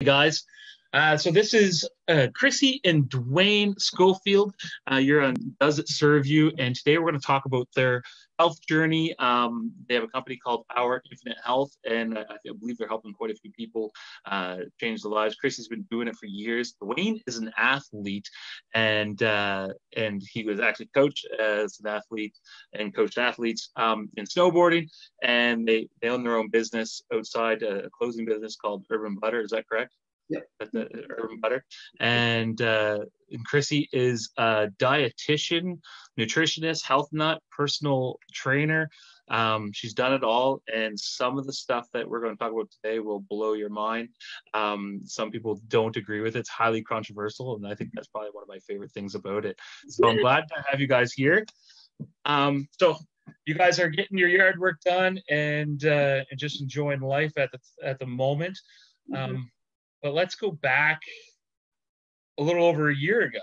Guys. So this is Krissy and Dwayne Schofield. You're on Does It Serve You? And today we're going to talk about their health journey. They have a company called Our Infinite Health, and I believe they're helping quite a few people change their lives. Krissy's been doing it for years. Dwayne is an athlete, and he was actually coached as an athlete and coached athletes in snowboarding. And they own their own business outside, a clothing business called Urban Butter. Is that correct? Yep. At the Urban Butter. And Krissy is a dietitian, nutritionist, health nut, personal trainer. She's done it all, and some of the stuff that we're going to talk about today will blow your mind. Some people don't agree with it. It's highly controversial, and I think that's probably one of my favorite things about it. So I'm glad to have you guys here. So you guys are getting your yard work done and just enjoying life at the moment. But let's go back a little over a year ago,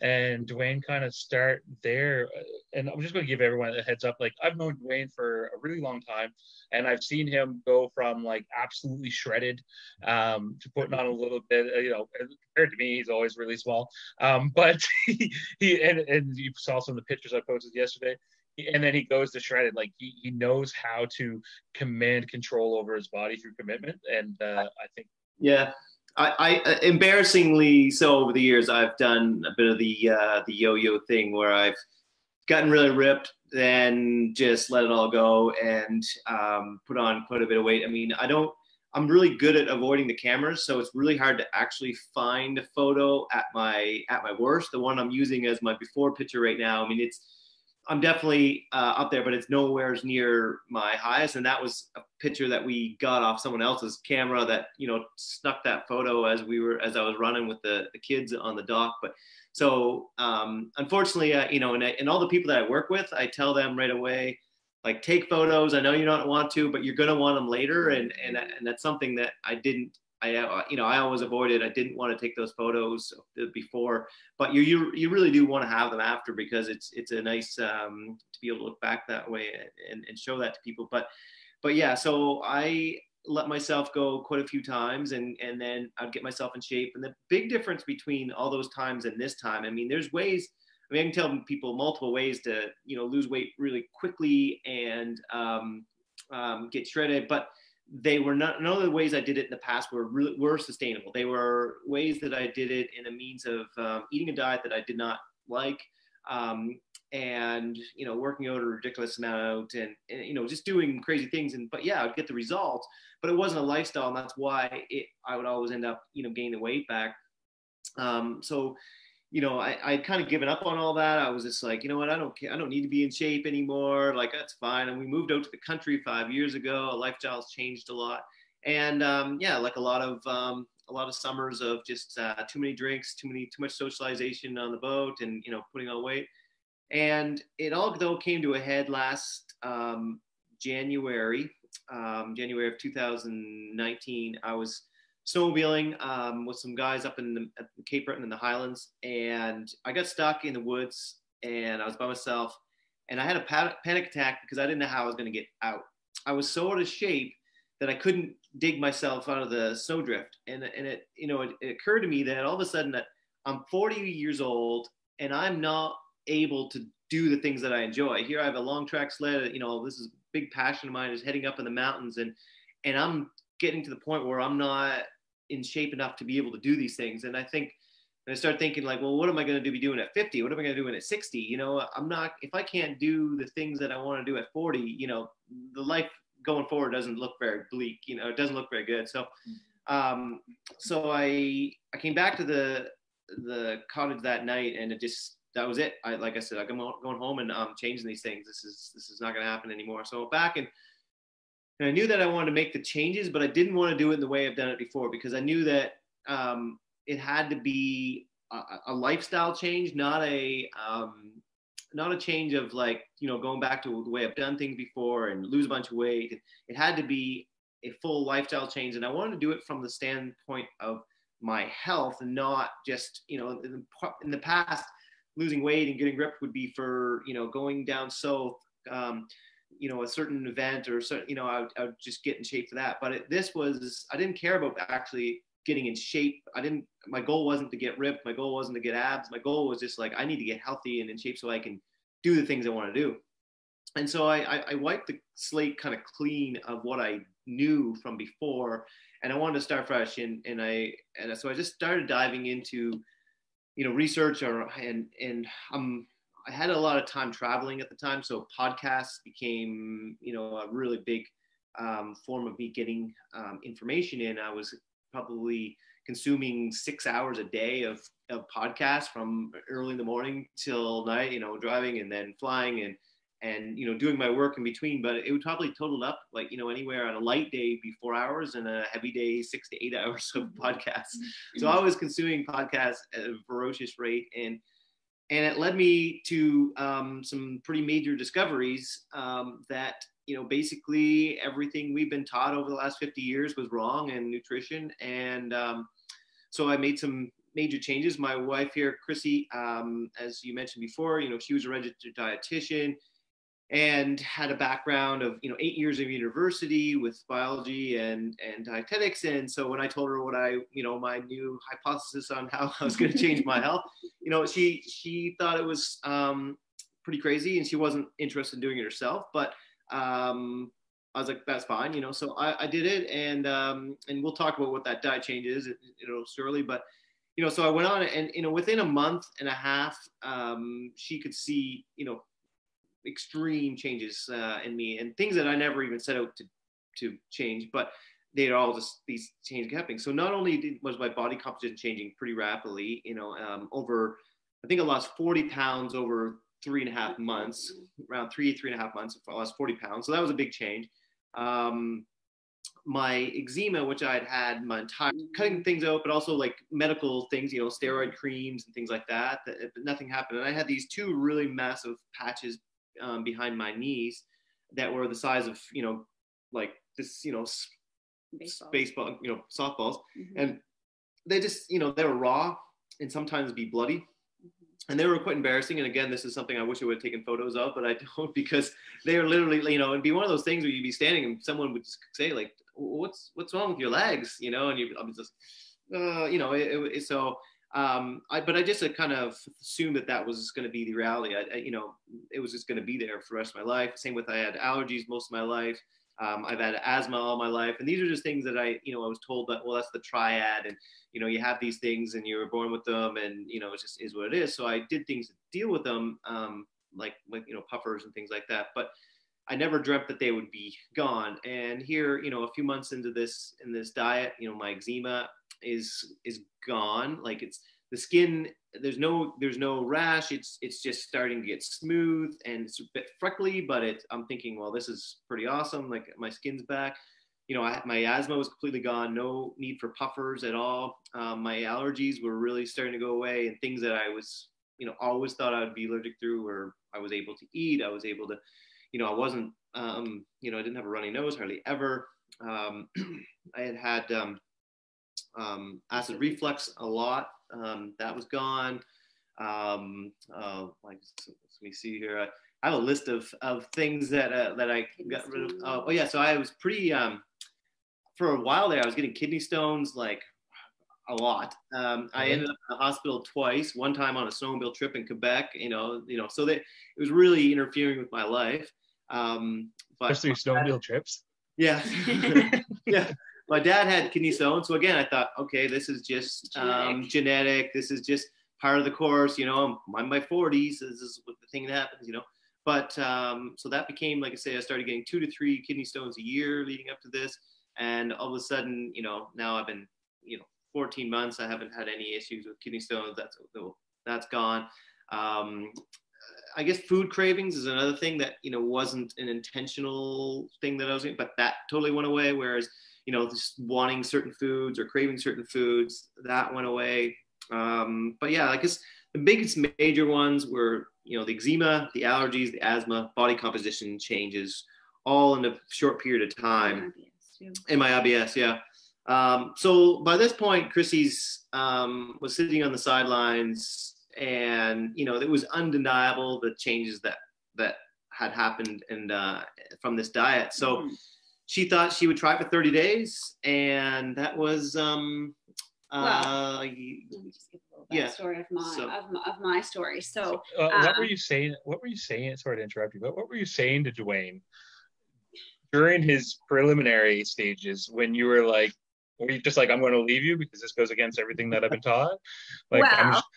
and Dwayne kind of start there. And I'm just going to give everyone a heads up. Like, I've known Dwayne for a really long time, and I've seen him go from like absolutely shredded to putting on a little bit. Compared to me, he's always really small. But and you saw some of the pictures I posted yesterday. And then he goes to shredded. Like he knows how to command control over his body through commitment, and I think. Yeah, I embarrassingly so over the years I've done a bit of the yo-yo thing where I've gotten really ripped, then just let it all go and put on quite a bit of weight. I mean, I'm really good at avoiding the cameras, so it's really hard to actually find a photo at my worst. The one I'm using as my before picture right now, I mean, I'm definitely up there, but it's nowhere near my highest. And that was a picture that we got off someone else's camera that, snuck that photo as I was running with the kids on the dock. But so unfortunately, and all the people that I work with, I tell them right away, like, take photos. I know you don't want to, but you're going to want them later. And that's something that I always avoided. I didn't want to take those photos before, but you really do want to have them after, because it's a nice to be able to look back that way and show that to people. But yeah, so I let myself go quite a few times, and then I'd get myself in shape. And the big difference between all those times and this time, I mean, there's ways. I mean, I can tell people multiple ways to lose weight really quickly and get shredded, but they were none of the ways I did it in the past were sustainable. They were ways that I did it in a means of eating a diet that I did not like, and working out a ridiculous amount, and just doing crazy things. But yeah, I'd get the results, but it wasn't a lifestyle, and that's why I would always end up gaining the weight back. So I'd kind of given up on all that. I was just like, you know what, I don't care. I don't need to be in shape anymore. Like, that's fine. And we moved out to the country 5 years ago. Our lifestyle's changed a lot. And yeah, like a lot of summers of just too many drinks, too much socialization on the boat, and putting on weight. And it all though came to a head last January of 2019. I was snowmobiling with some guys up at Cape Breton in the Highlands, and I got stuck in the woods, and I was by myself, and I had a panic attack because I didn't know how I was going to get out. I was so out of shape that I couldn't dig myself out of the snowdrift, and it occurred to me that all of a sudden that I'm 40 years old and I'm not able to do the things that I enjoy. Here I have a long track sled. This is a big passion of mine, is heading up in the mountains, and I'm getting to the point where I'm not in shape enough to be able to do these things. And I start thinking, like, well, what am I going to be doing at 50? What am I going to do at 60? If I can't do the things that I want to do at 40, the life going forward doesn't look very bleak. It doesn't look very good. So, so I came back to the cottage that night, and that was it. Like I said, I'm going home and I'm changing these things. This is not going to happen anymore. So back and I knew that I wanted to make the changes, but I didn't want to do it in the way I've done it before, because I knew that it had to be a lifestyle change, not a change of like, going back to the way I've done things before and lose a bunch of weight. It had to be a full lifestyle change. And I wanted to do it from the standpoint of my health, and not just, in the past, losing weight and getting ripped would be for, going down south, a certain event or certain, I would just get in shape for that. But this was, I didn't care about actually getting in shape. My goal wasn't to get ripped. My goal wasn't to get abs. My goal was just like, I need to get healthy and in shape so I can do the things I want to do. And so I wiped the slate kind of clean of what I knew from before, and I wanted to start fresh. And so I just started diving into, research I had a lot of time traveling at the time. So podcasts became, a really big form of me getting information in. I was probably consuming 6 hours a day of podcasts from early in the morning till night, driving and then flying and doing my work in between. But it would probably total up like, anywhere on a light day be 4 hours and a heavy day 6 to 8 hours of podcasts. So I was consuming podcasts at a ferocious rate, and it led me to some pretty major discoveries that, basically everything we've been taught over the last 50 years was wrong in nutrition. And so I made some major changes. My wife here, Krissy, as you mentioned before, she was a registered dietitian and had a background of 8 years of university with biology and dietetics. And so when I told her what my new hypothesis on how I was going to change my health, she thought it was pretty crazy, and she wasn't interested in doing it herself. But I was like, that's fine, So I did it, and we'll talk about what that diet change is, shortly. But so I went on, and within a month and a half, she could see extreme changes in me, and things that I never even set out to change, but they'd all just these changes happening. So not only was my body composition changing pretty rapidly, over, I think I lost 40 pounds over 3.5 months, around 3.5 months, I lost 40 pounds. So that was a big change. My eczema, which I had my entire, cutting things out, but also like medical things, steroid creams and things like that, but nothing happened. And I had these 2 really massive patches behind my knees that were the size of, like this, baseball, softballs. Mm-hmm. And they just, they were raw and sometimes be bloody. And they were quite embarrassing. And again, this is something I wish I would have taken photos of, but I don't, because they are literally, it'd be one of those things where you'd be standing and someone would say like, what's wrong with your legs? And I'll be just, but I just kind of assumed that was going to be the reality. It was just going to be there for the rest of my life. Same with, I had allergies most of my life. I've had asthma all my life. And these are just things that I was told that, well, that's the triad. And, you have these things and you were born with them, and, it just is what it is. So I did things to deal with them, like puffers and things like that. But I never dreamt that they would be gone. And here, a few months into this diet, my eczema is gone. Like, it's the skin, there's no rash. It's just starting to get smooth, and it's a bit freckly, but I'm thinking, well, this is pretty awesome. Like, my skin's back. My asthma was completely gone. No need for puffers at all. My allergies were really starting to go away, and things that I was, always thought I would be allergic through, or I was able to eat. I was able to, I wasn't, I didn't have a runny nose hardly ever. I had acid reflux a lot. That was gone. Let me see here. I have a list of things that I got rid of. So I was pretty, for a while there, I was getting kidney stones, like a lot. I ended up in the hospital twice, one time on a snowmobile trip in Quebec, so that it was really interfering with my life. But especially snowmobile trips. Yeah. Yeah. My dad had kidney stones. So again, I thought, okay, this is just genetic. This is just part of the course. I'm in my 40s. This is what the thing that happens, But so that became, like I say, I started getting 2 to 3 kidney stones a year leading up to this. And all of a sudden, now I've been, 14 months. I haven't had any issues with kidney stones. That's gone. I guess food cravings is another thing that, wasn't an intentional thing that I was doing, but that totally went away. Whereas, just wanting certain foods or craving certain foods, that went away. But yeah, I guess the biggest major ones were, the eczema, the allergies, the asthma, body composition changes, all in a short period of time. In my IBS, yeah. So by this point, Krissy's was sitting on the sidelines, and it was undeniable the changes that had happened and from this diet. So she thought she would try it for 30 days, and that was Well, let me just give a little backstory of my story. So, what were you saying? What were you saying? Sorry to interrupt you, but what were you saying to Dwayne during his preliminary stages when you were like, were you just like, I'm going to leave you because this goes against everything that I've been taught? Like,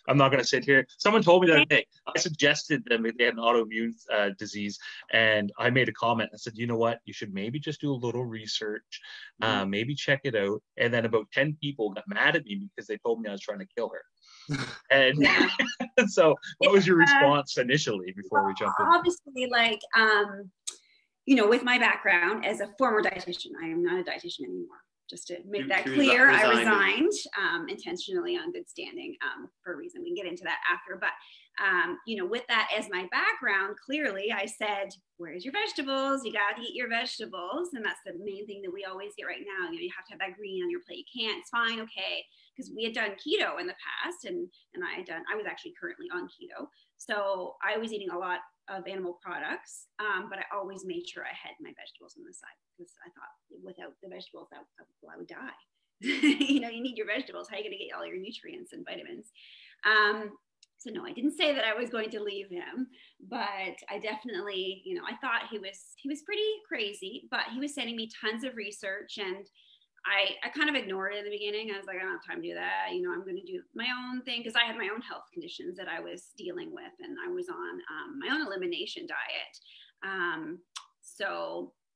I'm not going to sit here. Someone told me the other day, I suggested them if they had an autoimmune disease, and I made a comment. I said, you know what? You should maybe just do a little research, maybe check it out. And then about 10 people got mad at me because they told me I was trying to kill her. And so what was your response initially before we jumped in? Obviously, like, you know, with my background as a former dietitian, I am not a dietitian anymore. Just to make that clear, I resigned intentionally on good standing for a reason. We can get into that after. But, you know, with that as my background, clearly I said, where's your vegetables? You got to eat your vegetables. And that's the main thing that we always get right now. You know, you have to have that green on your plate. You can't, it's fine, okay. Because we had done keto in the past and I was actually currently on keto. So I was eating a lot of animal products, but I always made sure I had my vegetables on the side because I thought without the vegetables, I would die. You know, you need your vegetables. How are you going to get all your nutrients and vitamins? So no, I didn't say that I was going to leave him, but I definitely, you know, I thought he was pretty crazy, but he was sending me tons of research and I kind of ignored it in the beginning. I was like, I don't have time to do that. You know, I'm going to do my own thing because I had my own health conditions that I was dealing with and I was on my own elimination diet.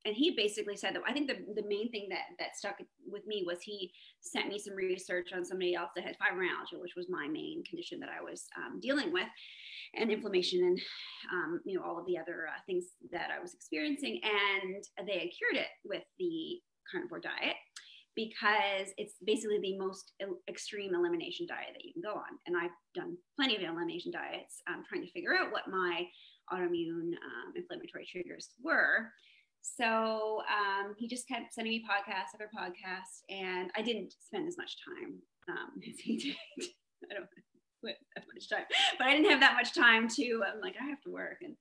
And he basically said that I think the main thing that stuck with me was he sent me some research on somebody else that had fibromyalgia, which was my main condition that I was dealing with, and inflammation and, you know, all of the other things that I was experiencing. And they had cured it with the carnivore diet, because it's basically the most extreme elimination diet that you can go on. And I've done plenty of elimination diets, trying to figure out what my autoimmune inflammatory triggers were. So he just kept sending me podcast after podcast, and I didn't spend as much time as he did. I don't put that much time, but I didn't have that much time to, I'm like, I have to work. And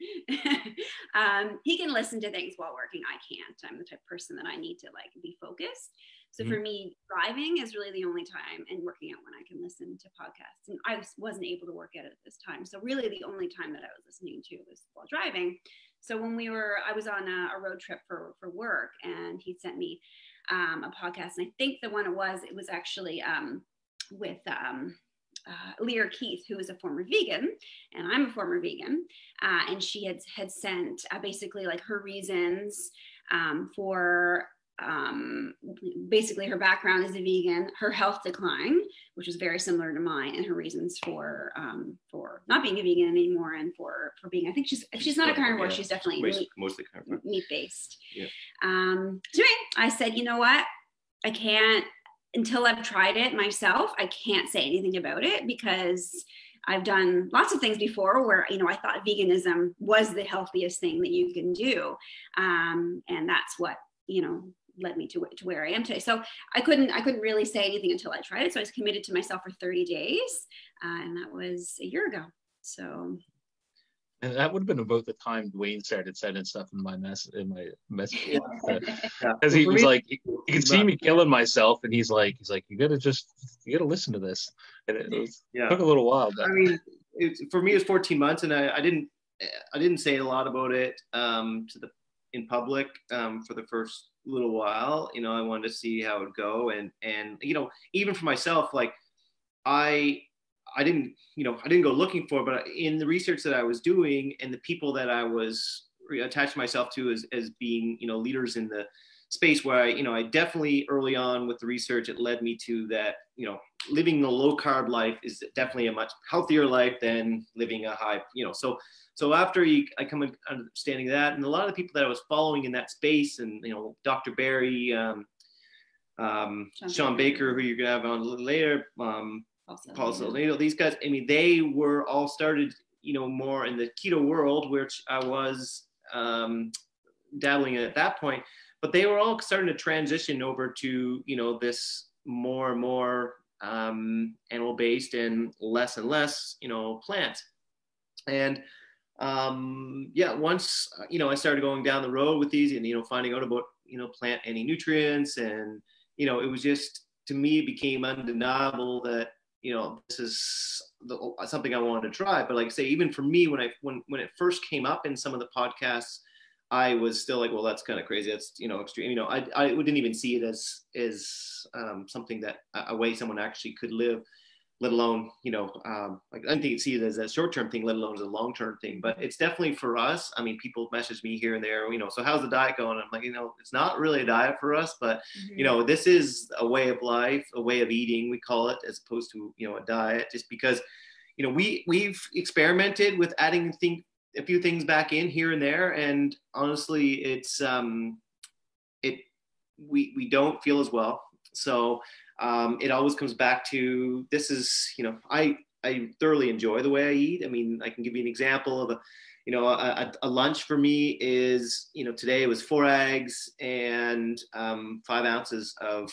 he can listen to things while working. I can't. I'm the type of person that I need to like be focused. So for me, driving is really the only time, and working out when I can listen to podcasts. And I wasn't able to work out at this time. So really the only time that I was listening to was while driving. So when I was on a road trip for work, and he sent me a podcast. And I think the one it was actually with Lear Keith, who is a former vegan, and I'm a former vegan. And she had sent basically like her reasons for basically her background as a vegan, her health decline, which was very similar to mine, and her reasons for not being a vegan anymore, and for being, I think she's not a carnivore, she's definitely mostly carnivore, meat based. Yeah. So anyway, I said, you know what, I can't, until I've tried it myself, I can't say anything about it, because I've done lots of things before where, you know, I thought veganism was the healthiest thing that you can do. And that's what, you know, led me to where I am today. So I couldn't really say anything until I tried it. So I was committed to myself for 30 days. And that was a year ago. So. And that would have been about the time Dwayne started sending stuff in my message. Because he was like, he could see me killing myself, and he's like, you gotta listen to this. And it took a little while. But. I mean, for me, it was 14 months, and I didn't say a lot about it in public for the first little while. You know, I wanted to see how it would go, and you know, even for myself, like I didn't go looking for it, but in the research that I was doing and the people that I was attached myself to as being, you know, leaders in the space, where I definitely early on with the research, it led me to that, you know, living the low carb life is definitely a much healthier life than living a high, you know, so after I come in understanding that, and a lot of the people that I was following in that space, and, you know, Dr. Barry, Sean Baker, who you're gonna have on a little later, Paul Salino, these guys, I mean, they were all started, you know, more in the keto world, which I was dabbling in at that point, but they were all starting to transition over to, you know, this more and more animal-based and less, you know, plant. And once, you know, I started going down the road with these and, you know, finding out about, you know, plant anti-nutrients, and, you know, it was just, to me, it became undeniable that, this is something I wanted to try. But like I say, even for me, when it first came up in some of the podcasts, I was still like, well, that's kind of crazy. That's, extreme. I didn't even see it as something that a way someone actually could live, let alone, like I didn't see it as a short-term thing, let alone as a long-term thing. But it's definitely for us. I mean, people message me here and there, so how's the diet going? I'm like, it's not really a diet for us, but, this is a way of life, a way of eating, we call it, as opposed to, a diet, just because, we've experimented with adding a few things back in here and there. And honestly, it's, we don't feel as well. So, it always comes back to, this is, I thoroughly enjoy the way I eat. I mean, I can give you an example of a lunch for me is, today it was 4 eggs and 5 ounces of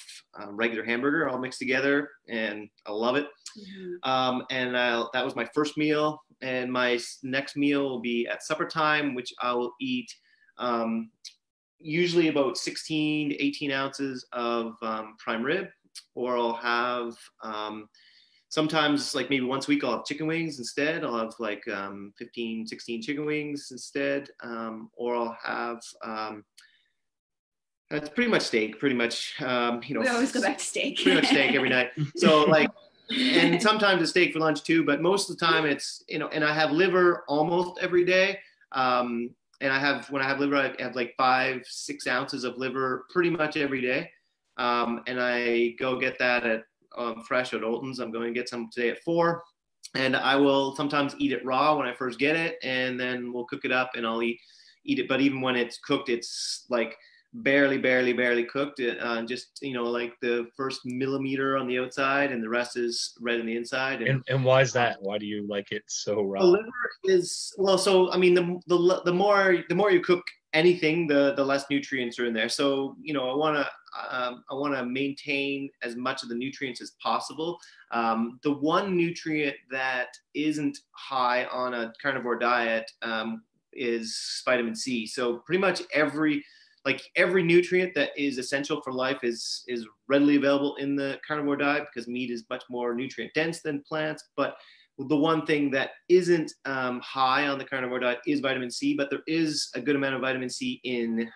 regular hamburger all mixed together, and I love it. And that was my first meal, and my next meal will be at supper time, which I will eat usually about 16 to 18 ounces of prime rib. Or I'll have, sometimes like maybe once a week, I'll have chicken wings instead. I'll have like 15, 16 chicken wings instead. Or I'll have, it's pretty much steak, pretty much, we always go back to steak. Pretty much steak every night. So like, and sometimes it's steak for lunch too, but most of the time it's, and I have liver almost every day. And when I have liver, I have like 5-6 ounces of liver pretty much every day. And I go get that at fresh at Olton's. I'm going to get some today at 4, and I will sometimes eat it raw when I first get it, and then we'll cook it up and I'll eat it. But even when it's cooked, it's like barely cooked. Just, like the first millimeter on the outside, and the rest is red on the inside. And why is that? Why do you like it so raw? The liver is, well, so I mean, the more you cook anything, the less nutrients are in there. So, I want to maintain as much of the nutrients as possible. The one nutrient that isn't high on a carnivore diet is vitamin C. So pretty much every nutrient that is essential for life is readily available in the carnivore diet, because meat is much more nutrient dense than plants. But the one thing that isn't high on the carnivore diet is vitamin C, but there is a good amount of vitamin C in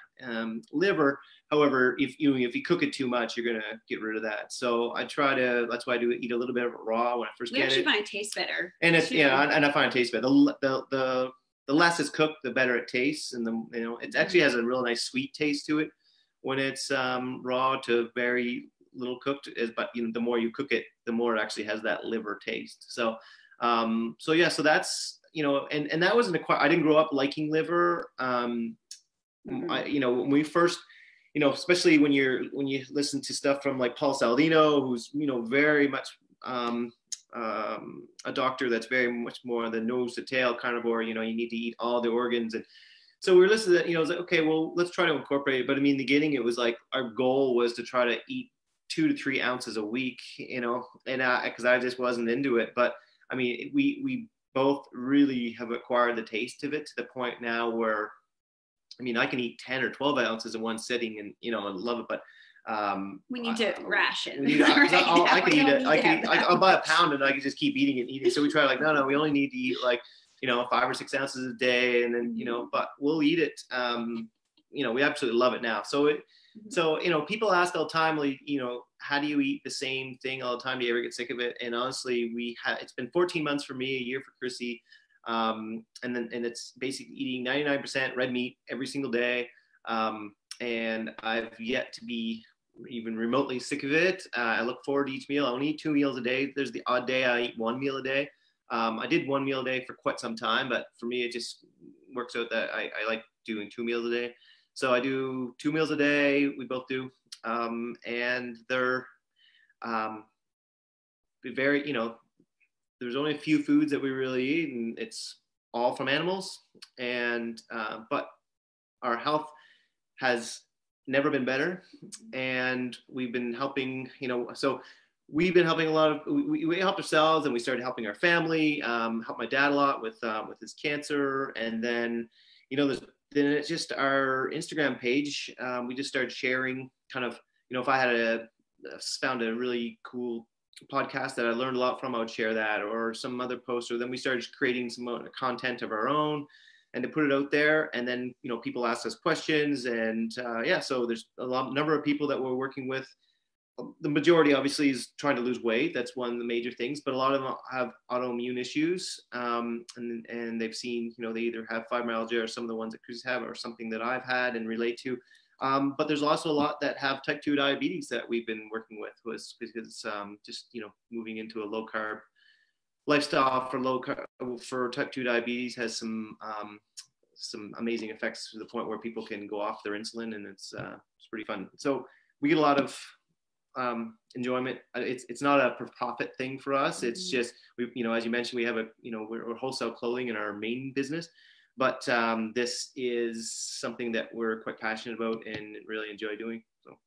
liver. However, if you cook it too much, you're gonna get rid of that. So that's why I do eat a little bit of it raw when I first get it. We actually find it tastes better. And it's, and I find it tastes better. The less it's cooked, the better it tastes, and it actually has a real nice sweet taste to it when it's raw to very little cooked. But the more you cook it, the more it actually has that liver taste. So so that's, and that wasn't I didn't grow up liking liver. When we first, especially when you listen to stuff from like Paul Saladino, who's, very much a doctor that's very much more the nose to tail carnivore, you need to eat all the organs. And so we were listening to that, I was like, okay, well, let's try to incorporate it. But I mean, in the beginning, it was like, our goal was to try to eat 2 to 3 ounces a week, and because I just wasn't into it. But I mean, we both really have acquired the taste of it to the point now where, I mean, I can eat 10 or 12 ounces in one sitting and, and love it. But we need to ration. I'll buy a pound and I can just keep eating and eating. So we try no, we only need to eat 5 or 6 ounces a day. And then, but we'll eat it. We absolutely love it now. So people ask all the time, how do you eat the same thing all the time? Do you ever get sick of it? And honestly, it's been 14 months for me, a year for Krissy. And it's basically eating 99% red meat every single day. And I've yet to be even remotely sick of it. I look forward to each meal. I only eat 2 meals a day. There's the odd day I eat 1 meal a day. I did 1 meal a day for quite some time, but for me, it just works out that I like doing 2 meals a day. So I do 2 meals a day. We both do. And they're very, there's only a few foods that we really eat, and it's all from animals. And but our health has never been better, and we've been helping. So we've been helping a lot of. We helped ourselves, and we started helping our family. Helped my dad a lot with his cancer, and then then it's just our Instagram page. We just started sharing kind of, if I had found a really cool podcast that I learned a lot from, I would share that, or some other post, or then we started creating some content of our own and to put it out there. And then, you know, people ask us questions, and so there's number of people that we're working with. The majority obviously is trying to lose weight. That's one of the major things, but a lot of them have autoimmune issues. And they've seen, you know, they either have fibromyalgia or some of the ones that Chris have, or something that I've had and relate to. But there's also a lot that have type 2 diabetes that we've been working with, because just, you know, moving into a low carb lifestyle for type 2 diabetes has some amazing effects, to the point where people can go off their insulin, and it's pretty fun. So we get a lot of enjoyment. It's not a profit thing for us. It's just, we, you know, as you mentioned, we have we're wholesale clothing in our main business, but this is something that we're quite passionate about and really enjoy doing. So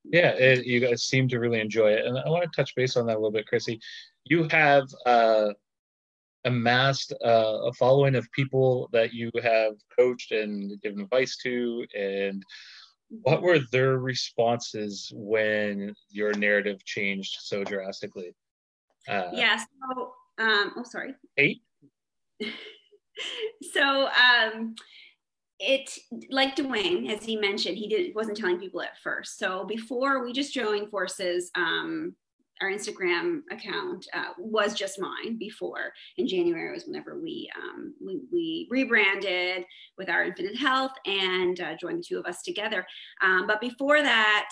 yeah, you guys seem to really enjoy it, and I want to touch base on that a little bit, Krissy. You have amassed a following of people that you have coached and given advice to, and what were their responses when your narrative changed so drastically? Sorry. 8? So it, like Dwayne, as he mentioned, wasn't telling people at first. So before we just joined forces, our Instagram account was just mine before. In January was whenever we rebranded with our Infinite Health and joined the two of us together. But before that,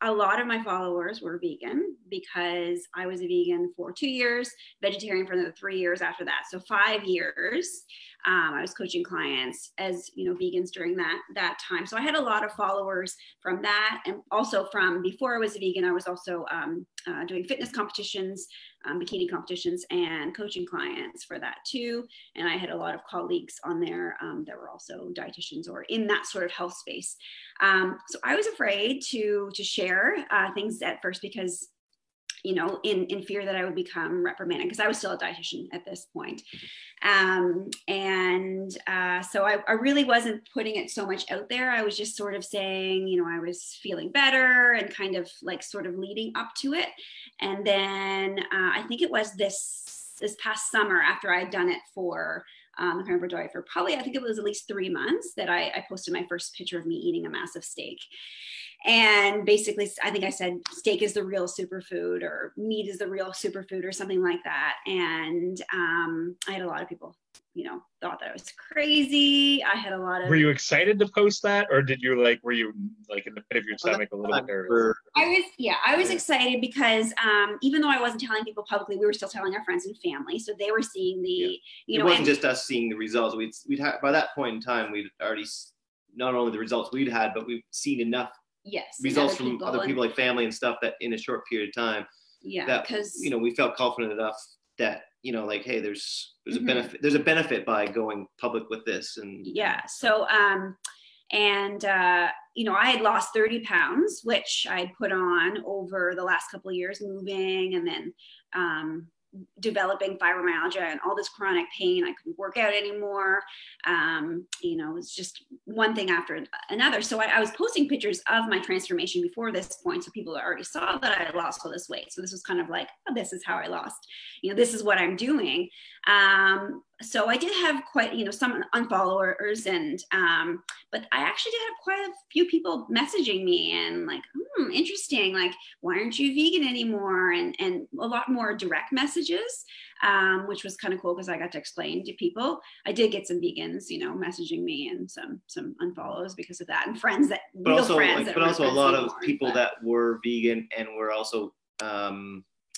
a lot of my followers were vegan, because I was a vegan for 2 years, vegetarian for another 3 years after that. So 5 years, I was coaching clients as, you know, vegans during that time. So I had a lot of followers from that. And also from before I was a vegan, I was also doing fitness competitions, bikini competitions, and coaching clients for that too. And I had a lot of colleagues on there that were also dietitians or in that sort of health space. So I was afraid to share things at first, because, you know, in fear that I would become reprimanded, because I was still a dietitian at this point. So I really wasn't putting it so much out there. I was just sort of saying, you know, I was feeling better and kind of like sort of leading up to it. And then I think it was this past summer, after I'd done it for the Carnivore diet for probably, I think it was at least 3 months, that I posted my first picture of me eating a massive steak. And basically, I think I said steak is the real superfood, or meat is the real superfood, or something like that. And I had a lot of people, you know, thought that I was crazy. I had a lot of. Were you excited to post that, or were you like in the pit of your stomach a little bit nervous? I was excited, because even though I wasn't telling people publicly, we were still telling our friends and family, so they were seeing the, you know, it wasn't just us seeing the results. We'd had, by that point in time, we'd already, not only the results we'd had, but we've seen enough results from other people, like family and stuff, that in a short period of time, because, you know, we felt confident enough that, you know, like, hey, there's a benefit. There's a benefit by going public with this. And so you know, I had lost 30 pounds, which I'd put on over the last couple of years, moving, and then developing fibromyalgia and all this chronic pain. I couldn't work out anymore. You know, it's just one thing after another. So I was posting pictures of my transformation before this point, so people already saw that I had lost all this weight. So this was kind of like, oh, this is how I lost. You know, this is what I'm doing. So I did have quite, you know, some unfollowers, and but I actually did have quite a few people messaging me and like, interesting, like, why aren't you vegan anymore? And a lot more direct messages, which was kind of cool, because I got to explain to people. I did get some vegans, you know, messaging me, and some unfollows because of that, and friends that, but also a lot of people that were vegan and were also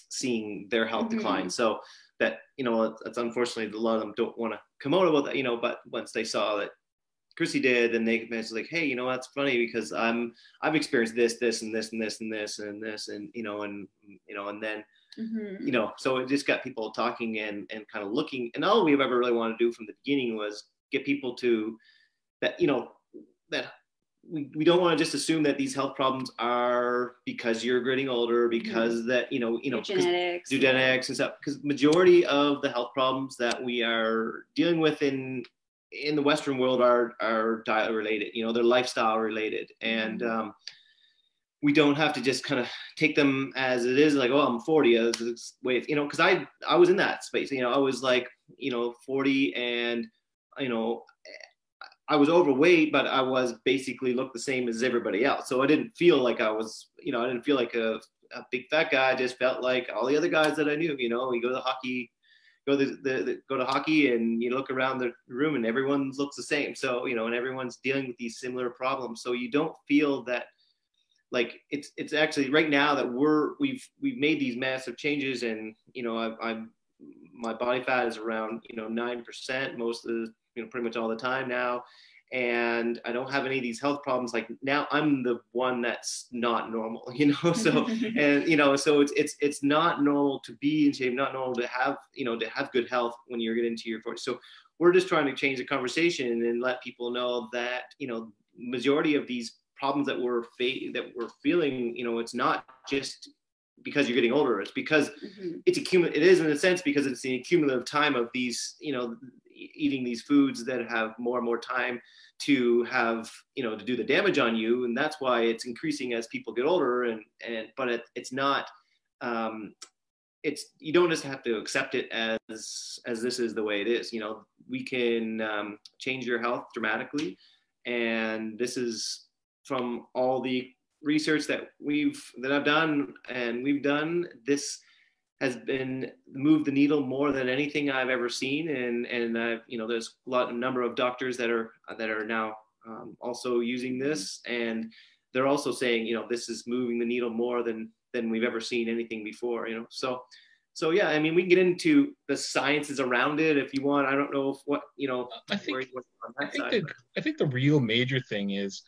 seeing their health decline. So that, you know, it's unfortunately a lot of them don't want to come out about that, you know, but once they saw that Krissy did, and they messaged like, hey, you know, that's funny, because I've experienced this and this and this and this and this, and you know, and then you know, so it just got people talking and kind of looking. And all we've ever really wanted to do from the beginning was get people to that, you know, that we don't want to just assume that these health problems are because you're getting older, because that, you know, genetics and stuff, because majority of the health problems that we are dealing with in the Western world are diet related, you know, they're lifestyle related. And we don't have to just kind of take them as it is, like, oh, I'm 40, because I was in that space, I was like, 40, and, I was overweight, but I was basically looked the same as everybody else. So I didn't feel like I was, I didn't feel like a big fat guy. I just felt like all the other guys that I knew, you go to hockey, go to hockey, and you look around the room and everyone looks the same. So, and everyone's dealing with these similar problems. So you don't feel that, like, it's actually right now that we've made these massive changes, and I'm my body fat is around 9% most of the pretty much all the time now, and I don't have any of these health problems. Like, now I'm the one that's not normal, so and so it's not normal to be in shape, not normal to have good health when you're getting into your 40s. So we're just trying to change the conversation and let people know that majority of these problems that we're feeling, it's not just because you're getting older. It's because it is in a sense because it's the cumulative time of these, eating these foods that have more and more time to have, to do the damage on you. And that's why it's increasing as people get older. But it's not, you don't just have to accept it as this is the way it is. We can change your health dramatically. And this is from all the research that I've done and we've done. This has been moved the needle more than anything I've ever seen. And there's a number of doctors that are now also using this, and they're also saying, this is moving the needle more than we've ever seen anything before, So yeah, I mean, we can get into the sciences around it if you want. I don't know if I think the real major thing is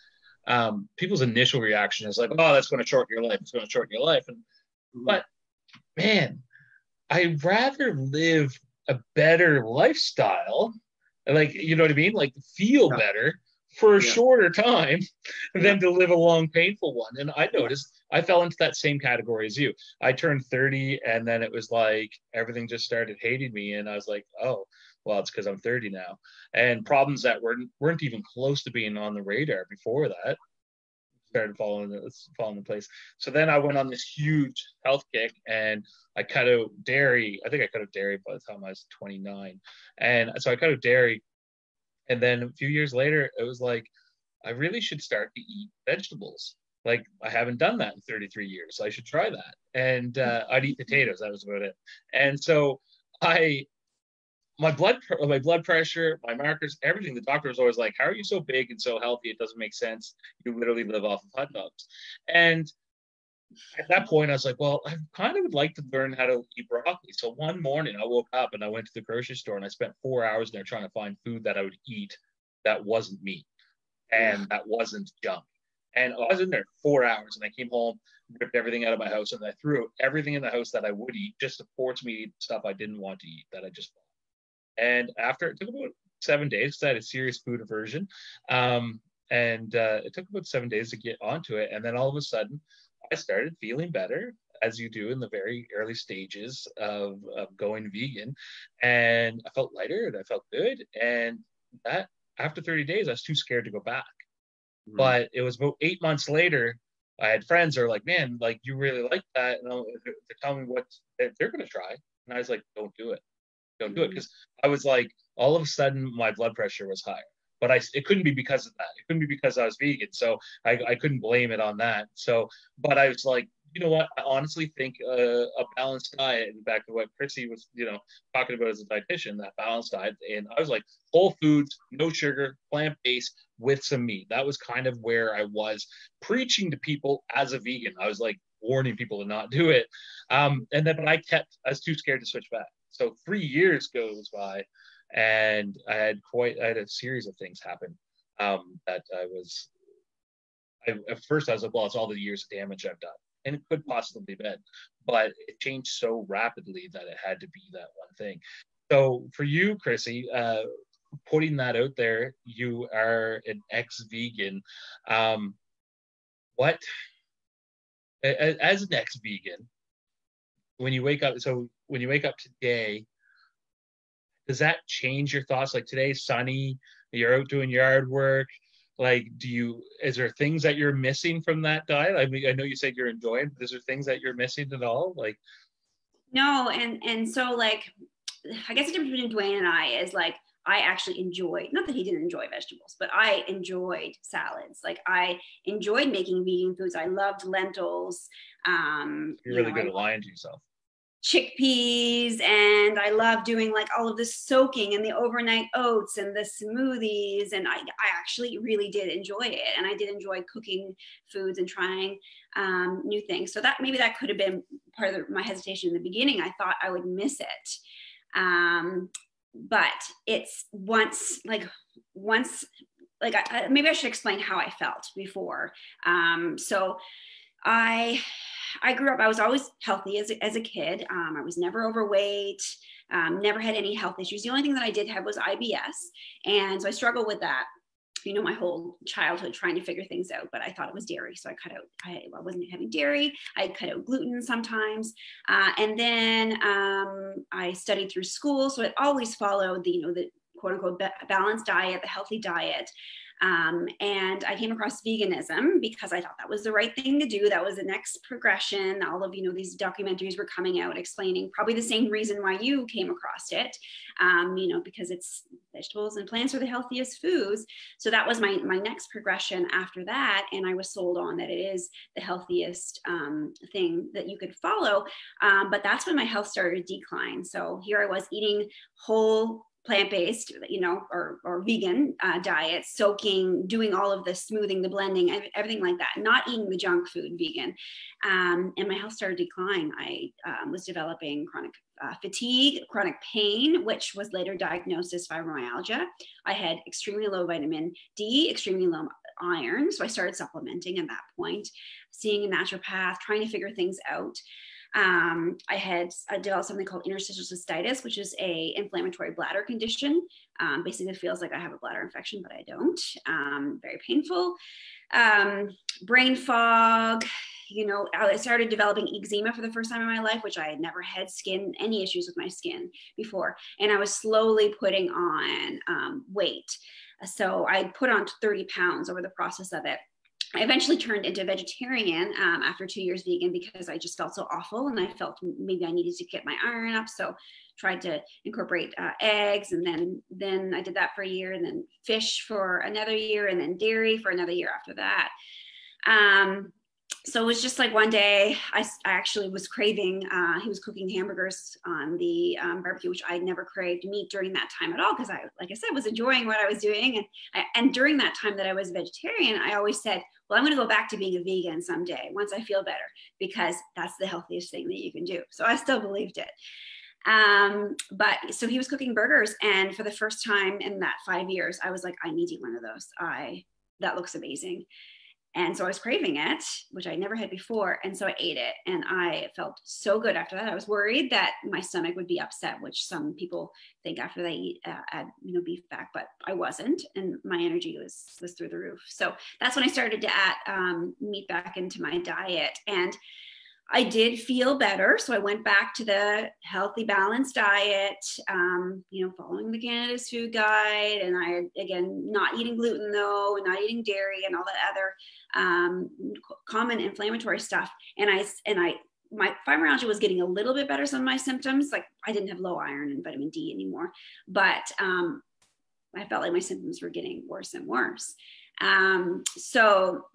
people's initial reaction is like, oh, that's going to shorten your life. It's going to shorten your life. But man, I'd rather live a better lifestyle, like, you know what I mean? Like, feel better for a shorter time than to live a long, painful one. And I noticed I fell into that same category as you. I turned 30, and then it was like everything just started hating me. And I was like, oh, well, it's because I'm 30 now. And problems that weren't even close to being on the radar before that started falling in place. So then I went on this huge health kick, and I cut out dairy. I think I cut out dairy by the time I was 29. And so I cut out dairy. And then a few years later, it was like, I really should start to eat vegetables. Like, I haven't done that in 33 years. So I should try that. And I'd eat potatoes. That was about it. And so my blood pressure, my markers, everything, the doctor was always like, how are you so big and so healthy? It doesn't make sense. You literally live off of hot dogs. And at that point, I was like, well, I kind of would like to learn how to eat broccoli. So one morning I woke up and I went to the grocery store, and I spent 4 hours there trying to find food that I would eat that wasn't meat and that wasn't junk. And I was in there 4 hours, and I came home, ripped everything out of my house, and I threw out everything in the house that I would eat just to force me to eat stuff I didn't want to eat, that I just bought. And after, it took about 7 days because I had a serious food aversion. It took about 7 days to get onto it. And then all of a sudden, I started feeling better, as you do in the very early stages of going vegan. And I felt lighter and I felt good. And that, after 30 days, I was too scared to go back. But it was about 8 months later, I had friends who were like, man, like, you really like that. And they're telling me what they're going to try. And I was like, don't do it. Don't do it. Because I was like, all of a sudden, my blood pressure was higher. But it couldn't be because of that. It couldn't be because I was vegan. So I couldn't blame it on that. So, but I was like, you know what? I honestly think a balanced diet, and back to what Krissy was, talking about as a dietitian, that balanced diet. And I was like, whole foods, no sugar, plant-based with some meat. That was kind of where I was preaching to people as a vegan. I was like warning people to not do it. But I was too scared to switch back. So 3 years goes by, and I had a series of things happen that at first I was like, well, it's all the years of damage I've done, and it could possibly be bad, but it changed so rapidly that it had to be that one thing. So for you, Krissy, putting that out there, you are an ex-vegan. As an ex-vegan, when you wake up today, does that change your thoughts? Like, today's sunny, you're out doing yard work, Like, is there things that you're missing from that diet? I mean, I know you said you're enjoying, but is there things that you're missing at all? Like, no. And so like, I guess the difference between Dwayne and I is like, I actually enjoyed, not that he didn't enjoy vegetables, but I enjoyed salads. Like I enjoyed making vegan foods. I loved lentils. You're really good at lying to yourself. Chickpeas, and I love doing like all of the soaking and the overnight oats and the smoothies, and I actually really did enjoy it, and I did enjoy cooking foods and trying new things. So that maybe that could have been part of my hesitation in the beginning. I thought I would miss it, but it's maybe I should explain how I felt before. So I grew up, I was always healthy as a kid. I was never overweight, never had any health issues. The only thing that I did have was IBS. And so I struggled with that, my whole childhood trying to figure things out, but I thought it was dairy. So I wasn't having dairy. I cut out gluten sometimes. And then I studied through school. So it always followed the quote unquote balanced diet, the healthy diet. And I came across veganism because I thought that was the right thing to do. That was the next progression. All of, these documentaries were coming out explaining probably the same reason why you came across it, because it's vegetables and plants are the healthiest foods. So that was my next progression after that. And I was sold on that it is the healthiest thing that you could follow. But that's when my health started to decline. So here I was eating whole plant-based, or vegan diet, soaking, doing all of the smoothing, the blending, everything like that, not eating the junk food vegan. And my health started to decline. I was developing chronic fatigue, chronic pain, which was later diagnosed as fibromyalgia. I had extremely low vitamin D, extremely low iron. So I started supplementing at that point, seeing a naturopath, trying to figure things out. I developed something called interstitial cystitis, which is a inflammatory bladder condition. Basically it feels like I have a bladder infection, but I don't. Very painful. Brain fog. I started developing eczema for the first time in my life, which I had never had any issues with my skin before. And I was slowly putting on weight. So I put on 30 pounds over the process of it. I eventually turned into a vegetarian after 2 years vegan because I just felt so awful, and I felt maybe I needed to get my iron up. So tried to incorporate eggs, and then I did that for a year, and then fish for another year, and then dairy for another year after that. So it was just like one day I actually was craving, he was cooking hamburgers on the barbecue, which I'd never craved meat during that time at all. Cause like I said, was enjoying what I was doing. And during that time that I was vegetarian, I always said, well, I'm going to go back to being a vegan someday once I feel better, because that's the healthiest thing that you can do. So I still believed it. But so he was cooking burgers. And for the first time in that 5 years, I was like, I need to eat one of those. That looks amazing. And so I was craving it, which I never had before. And so I ate it, and I felt so good after that. I was worried that my stomach would be upset, which some people think after they eat beef back, but I wasn't. And my energy was through the roof. So that's when I started to add meat back into my diet. And I did feel better. So I went back to the healthy, balanced diet, following the Canada's food guide. And I, again, not eating gluten though, and not eating dairy and all that other common inflammatory stuff. And my fibromyalgia was getting a little bit better. Some of my symptoms, like I didn't have low iron and vitamin D anymore, but I felt like my symptoms were getting worse and worse. So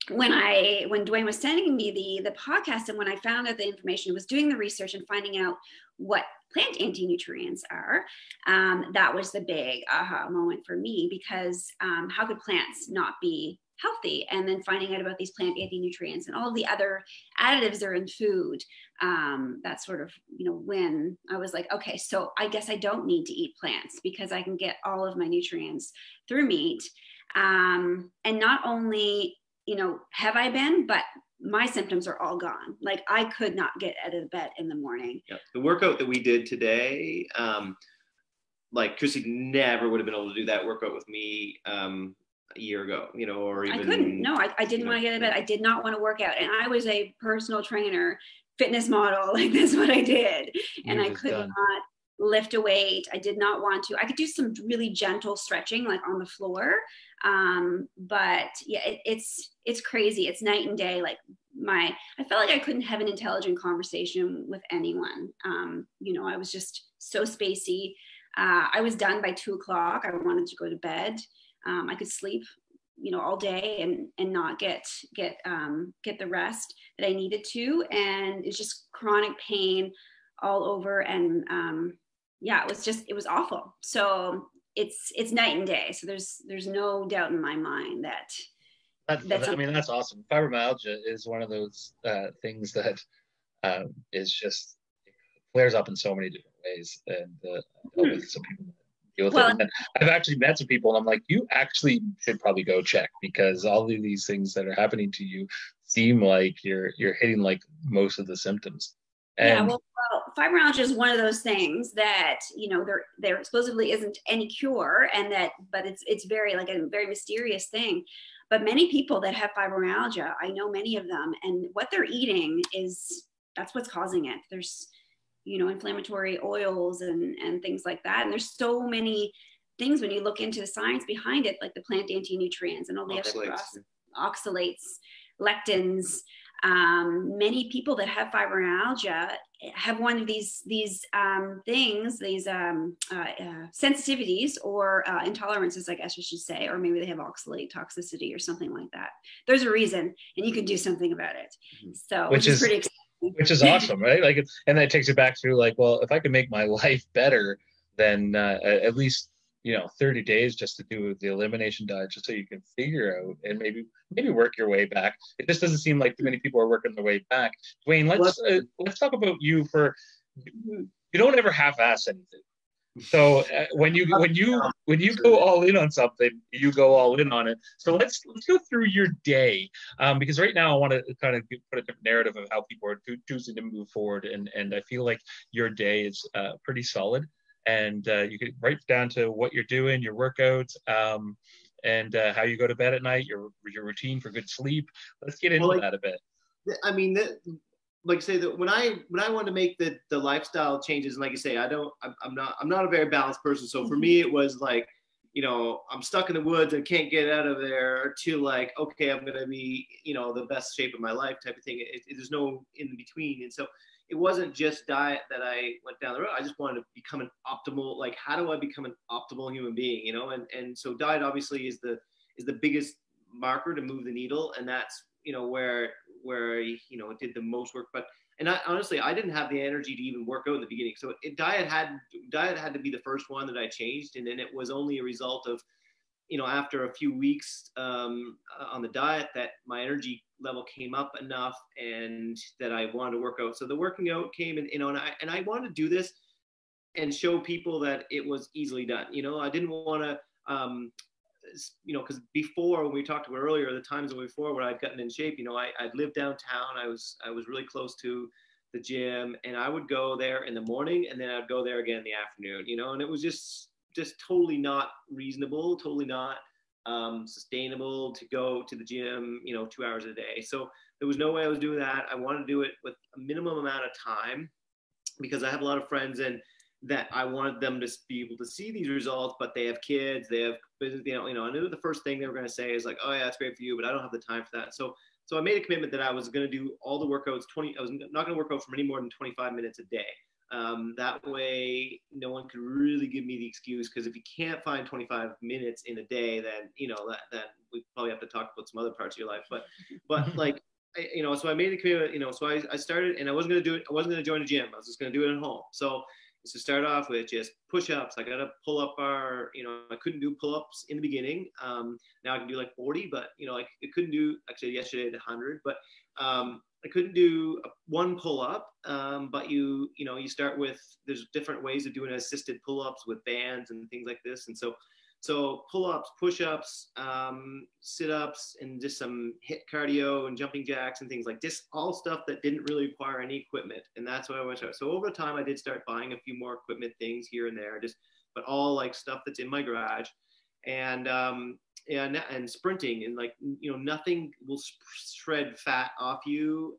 when Dwayne was sending me the podcast, and when I found out the information, was doing the research and finding out what plant anti-nutrients are, that was the big aha moment for me, because how could plants not be healthy? And then finding out about these plant anti-nutrients and all of the other additives that are in food, that's sort of, when I was like, okay, so I guess I don't need to eat plants, because I can get all of my nutrients through meat. And not only have I been, but my symptoms are all gone. Like I could not get out of bed in the morning. Yep. The workout that we did today, like Krissy never would have been able to do that workout with me a year ago, or even. I couldn't. No, I didn't want to get out of bed. I did not want to work out. And I was a personal trainer, fitness model. Like that's what I did. And I could not lift a weight. I did not want to. I could do some really gentle stretching, like on the floor. But yeah, it's crazy. It's night and day. Like I felt like I couldn't have an intelligent conversation with anyone. I was just so spacey. I was done by 2:00. I wanted to go to bed. I could sleep, all day and not get the rest that I needed to. And it's just chronic pain all over. And it was awful. So it's night and day. So there's no doubt in my mind that that's awesome. Fibromyalgia is one of those things that is just flares up in so many different ways, and with some people deal with it. And I've actually met some people, and I'm like, you actually should probably go check, because all of these things that are happening to you seem like you're hitting like most of the symptoms. And well, fibromyalgia is one of those things that there supposedly isn't any cure, but it's very like a very mysterious thing. But many people that have fibromyalgia, I know many of them, and what they're eating that's what's causing it. There's inflammatory oils and things like that, and there's so many things when you look into the science behind it, like the plant anti-nutrients and all the other oxalates, lectins. Many people that have fibromyalgia have one of these things, these sensitivities or intolerances, I guess you should say, or maybe they have oxalate toxicity or something like that. There's a reason, and you can do something about it. So, which is pretty exciting. Which is awesome, right? Like, and that takes it back to like, well, if I could make my life better, then at least 30 days just to do the elimination diet, just so you can figure out and maybe work your way back. It just doesn't seem like too many people are working their way back. Dwayne, let's talk about you. You don't ever half-ass anything. So when you go all in on something, you go all in on it. So let's go through your day, because right now I want to kind of put a different narrative of how people are choosing to move forward, and I feel like your day is pretty solid. And you could write down to what you're doing, your workouts, and how you go to bed at night, your routine for good sleep. Let's get into that a bit. I mean, like say that when I wanted to make the lifestyle changes, and like you say, I'm not a very balanced person. So for me, it was like, I'm stuck in the woods and can't get out of there, to like, okay, I'm gonna be the best shape of my life type of thing. There's no in between, and so it wasn't just diet that I went down the road. I just wanted to become an optimal, like, how do I become an optimal human being, and so diet obviously is the biggest marker to move the needle. And that's, where it did the most work. And honestly, I didn't have the energy to even work out in the beginning. So diet had to be the first one that I changed. And then it was only a result of, after a few weeks on the diet, that my energy level came up enough and that I wanted to work out. So the working out came, and and I wanted to do this and show people that it was easily done. I didn't want to, because before, when we talked about earlier, the times before when I'd gotten in shape, I'd lived downtown. I was really close to the gym, and I would go there in the morning, and then I'd go there again in the afternoon, and it was just totally not reasonable, totally not sustainable to go to the gym, 2 hours a day. So there was no way I was doing that. I wanted to do it with a minimum amount of time, because I have a lot of friends, and that I wanted them to be able to see these results, but they have kids, they have business, I knew the first thing they were going to say is like, oh yeah, that's great for you, but I don't have the time for that. So I made a commitment that I was going to do all the workouts, I was not going to work out for any more than 25 minutes a day. That way no one could really give me the excuse, because if you can't find 25 minutes in a day, then that we probably have to talk about some other parts of your life, but like, so I made a commitment, so I started, and I wasn't going to join a gym. I was just going to do it at home. So to start off with just push-ups. I got a pull-up bar, I couldn't do pull-ups in the beginning. Now I can do like 40, but I couldn't do, actually yesterday I did 100, but I couldn't do one pull-up. But you start with, there's different ways of doing assisted pull-ups with bands and things like this. And so pull-ups, push-ups, sit-ups, and just some HIIT cardio and jumping jacks and things like this, all stuff that didn't really require any equipment. And that's what I went to. So over time, I did start buying a few more equipment things here and there, but all like stuff that's in my garage. And sprinting, and like, nothing will shred fat off you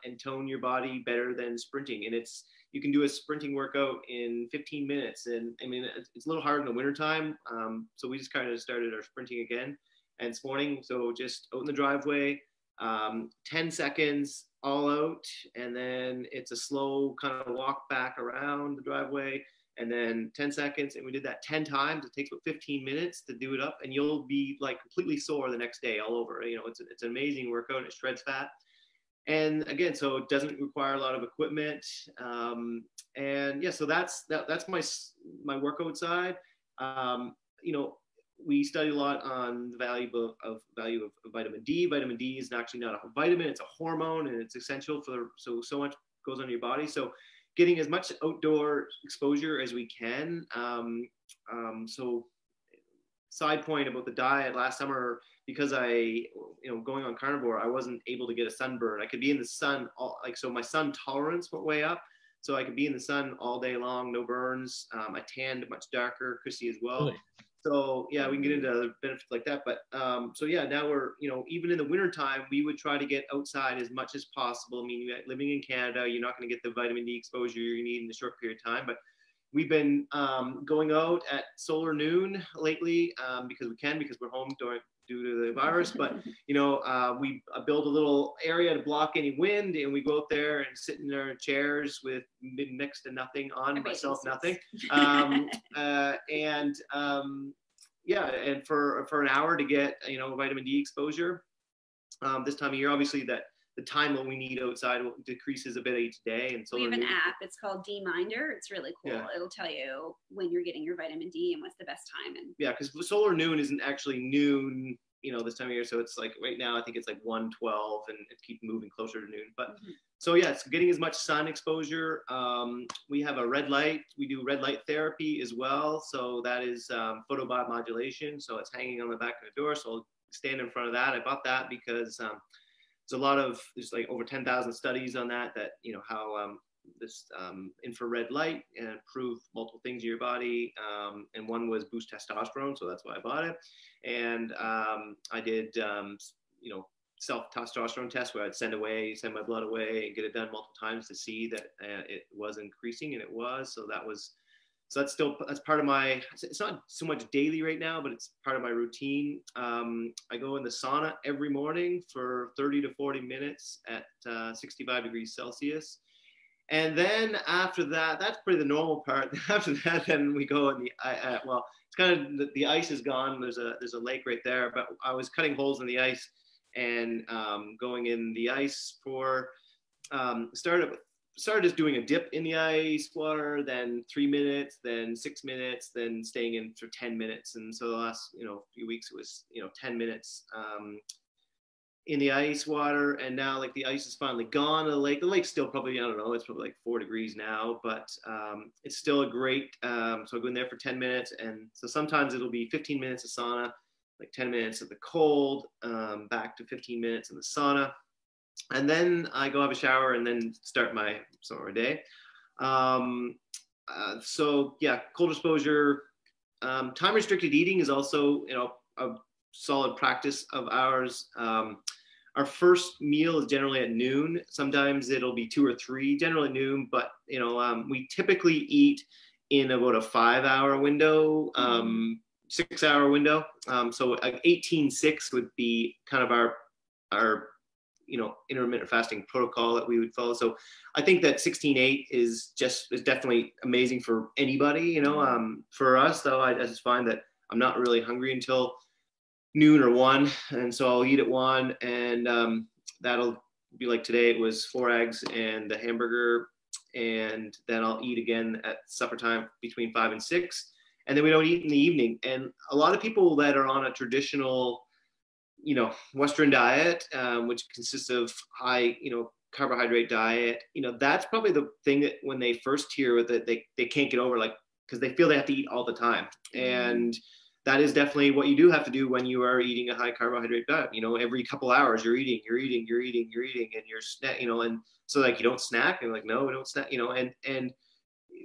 and tone your body better than sprinting. And it's, you can do a sprinting workout in 15 minutes. And I mean, it's a little hard in the wintertime. So we just kind of started our sprinting again. And this morning, so just out in the driveway, 10 seconds all out. And then it's a slow kind of walk back around the driveway. And then 10 seconds. And we did that 10 times. It takes about 15 minutes to do it up. And you'll be like completely sore the next day all over. You know, it's an amazing workout. It shreds fat. And again, so it doesn't require a lot of equipment. And yeah, so that's my workout side. You know, we study a lot on the value of vitamin D. Vitamin D is actually not a vitamin; it's a hormone, and it's essential for so much goes on your body. So, getting as much outdoor exposure as we can. So, side point about the diet last summer, because going on carnivore, I wasn't able to get a sunburn. I could be in the sun so my sun tolerance went way up. So I could be in the sun all day long, no burns. I tanned much darker, Krissy as well. Really? So yeah, we can get into other benefits like that. But so yeah, now we're, even in the wintertime, we would try to get outside as much as possible. I mean, living in Canada, you're not going to get the vitamin D exposure you need in a short period of time. But we've been going out at solar noon lately because we're home due to the virus. But, we build a little area to block any wind, and we go out there and sit in our chairs with next to nothing on, myself, nothing. And for an hour to get, vitamin D exposure. This time of year, obviously the time that we need outside decreases a bit each day. And so we have an app. It's called D-Minder. It's really cool. Yeah. It'll tell you when you're getting your vitamin D and what's the best time. And yeah, because solar noon isn't actually noon, this time of year. So it's like right now, I think it's like 1:12, and it keeps moving closer to noon. But so yeah, it's getting as much sun exposure. We have a red light. We do red light therapy as well. So that is photobiomodulation. So it's hanging on the back of the door. So I'll stand in front of that. I bought that because there's like over 10,000 studies on that, how this infrared light improve multiple things in your body. And one was boost testosterone. So that's why I bought it. And I did, self-testosterone test where I'd send my blood away and get it done multiple times to see that it was increasing, and it was. So that's part of my, it's not so much daily right now, but it's part of my routine. I go in the sauna every morning for 30 to 40 minutes at 65 degrees Celsius. And then after that, that's pretty the normal part. After that, then we go in it's kind of, the ice is gone. There's a lake right there, but I was cutting holes in the ice and going in the ice for, started just doing a dip in the ice water, then 3 minutes, then 6 minutes, then staying in for 10 minutes. And so the last, few weeks it was, 10 minutes in the ice water. And now like the ice is finally gone. The lake's still probably, I don't know, it's probably like 4 degrees now, but it's still a great, so I go in there for 10 minutes. And so sometimes it'll be 15 minutes of sauna, like 10 minutes of the cold, back to 15 minutes in the sauna. And then I go have a shower and then start my summer day. So yeah, cold exposure. Time restricted eating is also, a solid practice of ours. Our first meal is generally at noon. Sometimes it'll be 2 or 3, generally noon, but we typically eat in about a 5-hour window, 6-hour window. So 18-6 would be kind of our intermittent fasting protocol that we would follow. So I think that 16-8 is definitely amazing for anybody, for us though, I just find that I'm not really hungry until noon or 1. And so I'll eat at 1, and that'll be like today, it was 4 eggs and the hamburger. And then I'll eat again at supper time between 5 and 6. And then we don't eat in the evening. And a lot of people that are on a traditional, Western diet, which consists of high, carbohydrate diet, that's probably the thing that when they first hear with it, they can't get over, like, because they feel they have to eat all the time. And that is definitely what you do have to do when you are eating a high carbohydrate diet. Every couple hours you're eating, and you're snack, and so like you don't snack, and like, no, we don't snack, and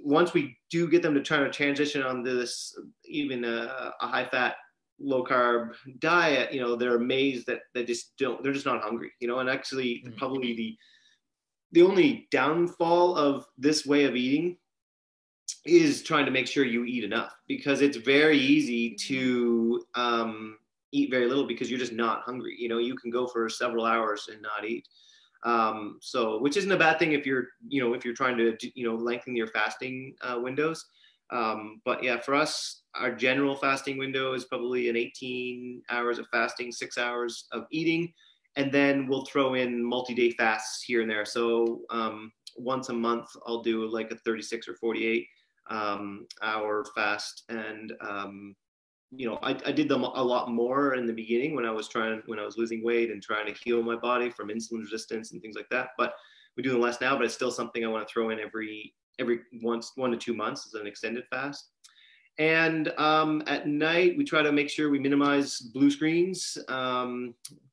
once we do get them to try to transition onto this, even a high fat, low carb diet, they're amazed that they're just not hungry, and actually probably the only downfall of this way of eating is trying to make sure you eat enough, because it's very easy to eat very little because you're just not hungry. You know, you can go for several hours and not eat. So, which isn't a bad thing if you're, you know, if you're trying to, you know, lengthen your fasting windows. But yeah, for us, our general fasting window is probably an 18 hours of fasting, 6 hours of eating, and then we'll throw in multi-day fasts here and there. So once a month, I'll do like a 36 or 48 hour fast. And you know, I did them a lot more in the beginning when I was losing weight and trying to heal my body from insulin resistance and things like that. But we do them less now, but it's still something I want to throw in every 1 to 2 months as an extended fast. And at night, we try to make sure we minimize blue screens, try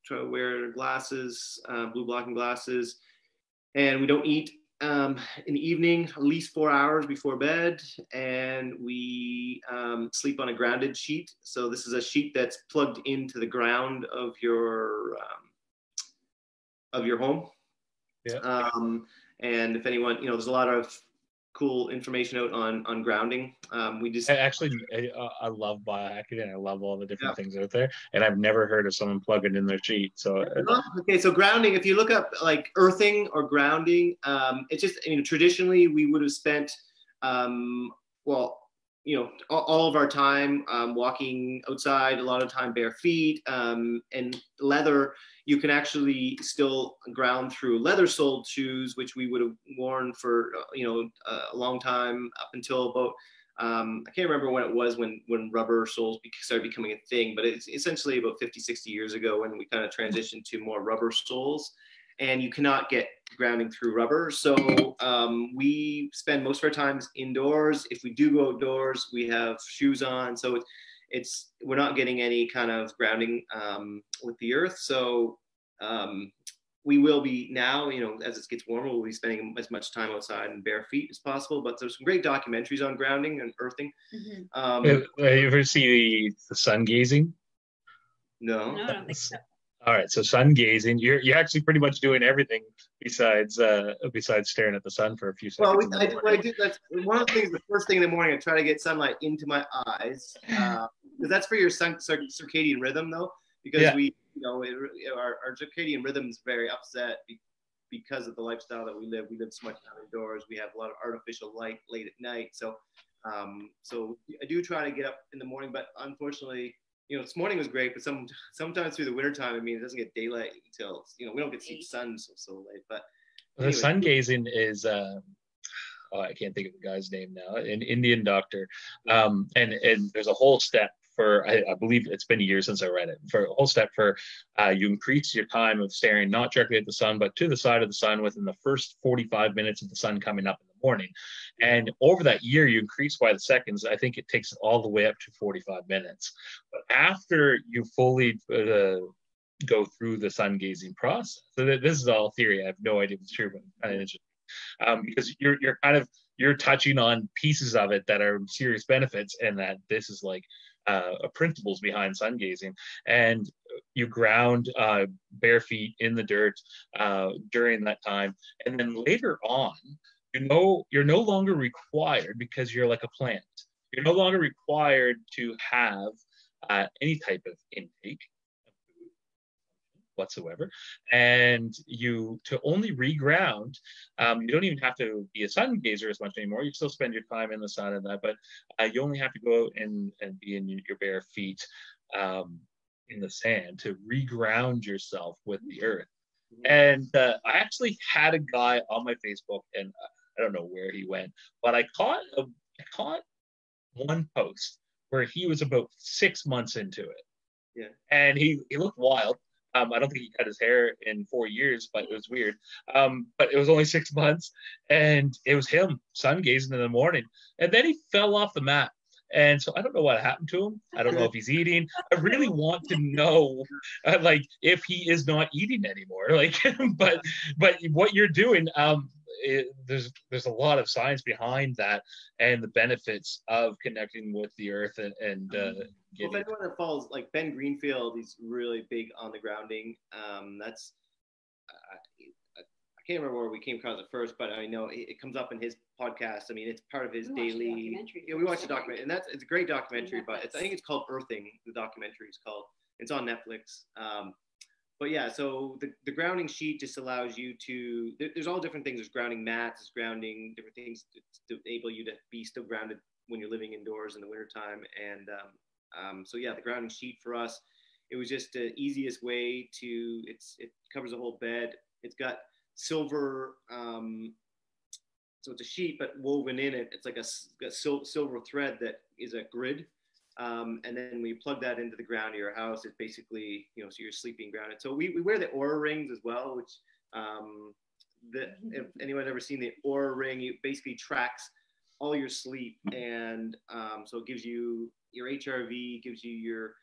to wear glasses, blue blocking glasses, and we don't eat in the evening at least 4 hours before bed, and we sleep on a grounded sheet. So this is a sheet that's plugged into the ground of your home. Yeah. And if anyone, you know, there's a lot of cool information out on grounding. We just I love biohacking, and I love all the different things out there, and I've never heard of someone plugging in their sheet. So okay, so grounding, if you look up like earthing or grounding, it's just, I mean, traditionally we would have spent well, you know, all of our time walking outside, a lot of time bare feet, and leather. You can actually still ground through leather-soled shoes, which we would have worn for, you know, a long time, up until about, I can't remember when it was when rubber soles started becoming a thing, but it's essentially about 50, 60 years ago when we kind of transitioned to more rubber soles, and you cannot get grounding through rubber. So we spend most of our times indoors. If we do go outdoors, we have shoes on. So we're not getting any kind of grounding with the earth. So we will be now, you know, as it gets warmer, we'll be spending as much time outside in bare feet as possible. But there's some great documentaries on grounding and earthing. Mm-hmm. You ever see the sun gazing? No, I don't think so. All right, so sun gazing, you're actually pretty much doing everything besides staring at the sun for a few seconds. Well, I do. That's one of the things. The first thing in the morning, I try to get sunlight into my eyes, because that's for your circadian rhythm, though. Because we, you know, our circadian rhythm is very upset because of the lifestyle that we live. We live so much outdoors. We have a lot of artificial light late at night. So, so I do try to get up in the morning, but unfortunately, you know, this morning was great, but sometimes through the wintertime, I mean, it doesn't get daylight until, you know, we don't get to see the sun so late. But anyway. The sun gazing is, I can't think of the guy's name now, an Indian doctor. And there's a whole step for, I believe it's been a year since I read it, for a whole step for you increase your time of staring not directly at the sun, but to the side of the sun within the first 45 minutes of the sun coming up in the morning. And over that year, you increase by the seconds. I think it takes all the way up to 45 minutes. But after you fully go through the sun gazing process, so this is all theory. I have no idea if it's true, but it's kind of interesting. Because you're touching on pieces of it that are serious benefits, and that this is like principles behind sun gazing. And you ground bare feet in the dirt during that time, and then later on, you're no longer required, because you're like a plant. You're no longer required to have any type of intake of food whatsoever, and to only reground. You don't even have to be a sun gazer as much anymore. You still spend your time in the sun and that, but you only have to go out and be in your bare feet in the sand to reground yourself with the earth. And I actually had a guy on my Facebook, and I don't know where he went, but I caught one post where he was about 6 months into it. Yeah. And he looked wild. I don't think he cut his hair in 4 years, but it was weird. But it was only 6 months, and it was him sun gazing in the morning. And then he fell off the mat. And so I don't know what happened to him. I don't know if he's eating. I really want to know, like, if he is not eating anymore. Like, but what you're doing, there's a lot of science behind that, and the benefits of connecting with the earth and well, if anyone that follows, like Ben Greenfield, he's really big on the grounding. That's I can't remember where we came across it first, but I know it comes up in his podcast. I mean, it's part of his daily. Yeah, we watched the documentary, and it's a great documentary. But I think it's called Earthing. The documentary is called. It's on Netflix. But yeah, so the grounding sheet just allows you to. There's all different things. There's grounding mats. There's grounding different things to enable you to be still grounded when you're living indoors in the wintertime. And so yeah, the grounding sheet for us, it was just the easiest way to. It covers the whole bed. It's got silver, so it's a sheet, but woven in it, it's like a silver thread that is a grid. And then when you plug that into the ground of your house, it's basically, so you're sleeping grounded. So we wear the Aura rings as well, which if anyone's ever seen the Aura ring, it basically tracks all your sleep. And so it gives you your HRV, gives you your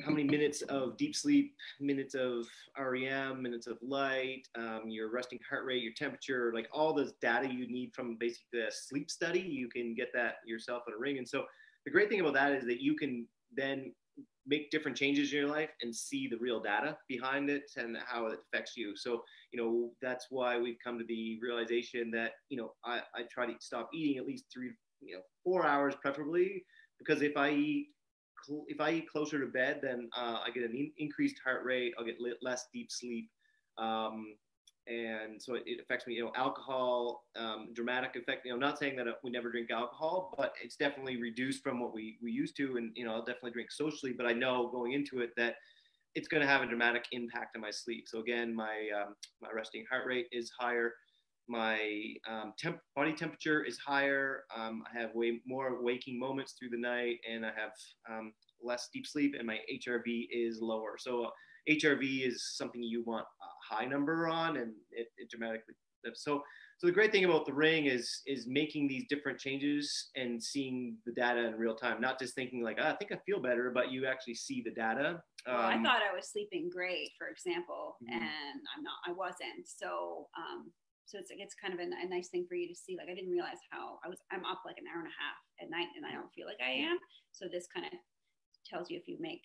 how many minutes of deep sleep, minutes of REM, minutes of light, your resting heart rate, your temperature, like all this data you need from basically a sleep study, you can get that yourself in a ring. And so the great thing about that is that you can then make different changes in your life and see the real data behind it and how it affects you. So, that's why we've come to the realization that, I try to stop eating at least 4 hours preferably, because if I eat closer to bed, then I get an increased heart rate. I'll get less deep sleep, and so it affects me. Alcohol, dramatic effect. Not saying that we never drink alcohol, but it's definitely reduced from what we used to. And I'll definitely drink socially, but I know going into it that it's going to have a dramatic impact on my sleep. So again, my resting heart rate is higher. My body temperature is higher. I have way more waking moments through the night, and I have less deep sleep, and my HRV is lower. So HRV is something you want a high number on, and it dramatically lifts. So the great thing about the ring is making these different changes and seeing the data in real time, not just thinking like, I think I feel better, but you actually see the data. Well, I thought I was sleeping great, for example, and I wasn't. So it's kind of a nice thing for you to see. Like, I didn't realize I'm up like an hour and a half at night, and I don't feel like I am. So this kind of tells you if you make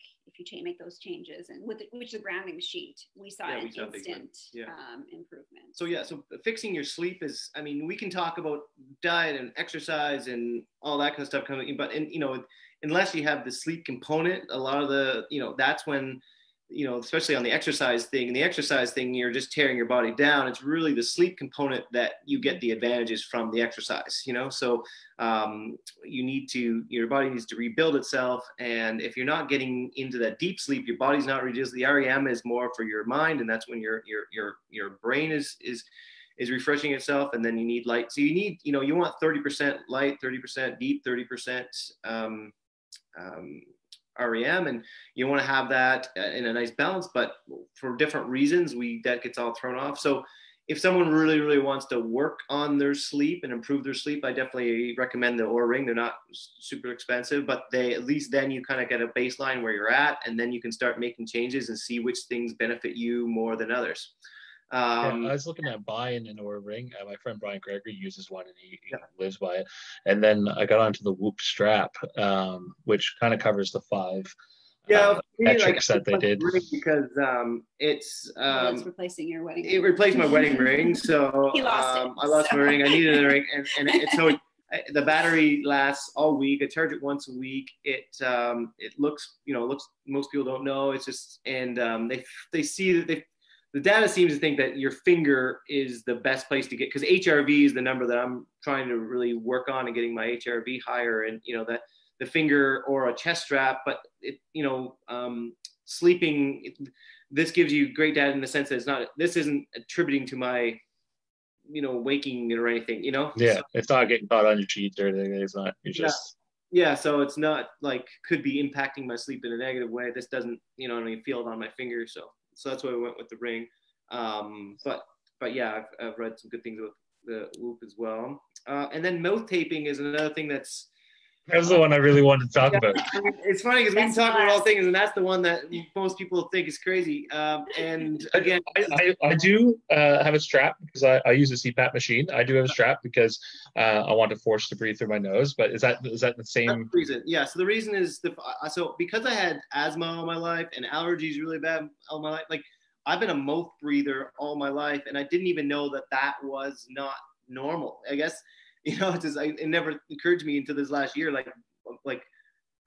those changes, and which the grounding sheet, we saw an instant improvement. So fixing your sleep is, we can talk about diet and exercise and all that kind of stuff coming in, but unless you have the sleep component, a lot of the, that's when, especially on the exercise thing, you're just tearing your body down. It's really the sleep component that you get the advantages from the exercise, so your body needs to rebuild itself. And if you're not getting into that deep sleep, your body's not reduced. The REM is more for your mind, and that's when your brain is refreshing itself. And then you need light. So you need, you want 30% light, 30% deep, 30% REM, and you want to have that in a nice balance, but for different reasons that gets all thrown off. So if someone really, really wants to work on their sleep and improve their sleep, I definitely recommend the Oura Ring. They're not super expensive, but at least then you kind of get a baseline where you're at, and then you can start making changes and see which things benefit you more than others. I was looking at buying an Oura Ring. My friend Brian Gregory uses one, and he lives by it. And then I got onto the Whoop strap, which kind of covers the 5 metrics that they did. Because it's replacing your wedding ring. It replaced my wedding ring. So he lost it. I lost my ring. I needed a ring, and so the battery lasts all week. I charge it once a week. It looks most people don't know. It's just, and they see that the data seems to think that your finger is the best place to get, because HRV is the number that I'm trying to really work on and getting my HRV higher, and that the finger or a chest strap, but sleeping, this gives you great data in the sense that this isn't attributing to my, waking or anything, Yeah, so, it's not getting caught on your sheets or anything. It's not, you're just. Yeah, so it's not like could be impacting my sleep in a negative way. This doesn't, feel it on my finger. So that's why we went with the ring. But yeah, I've read some good things about the Whoop as well. And then mouth taping is another thing that was the one I really wanted to talk about. It's funny because we can talk about all things, and that's the one that most people think is crazy. And again, I do have a strap because I use a CPAP machine. I do have a strap because I want to force to breathe through my nose. But is that the same? That's the reason. Yeah. So the reason is so because I had asthma all my life and allergies really bad all my life. Like I've been a mouth breather all my life, and I didn't even know that that was not normal. I guess, it never occurred to me until this last year, like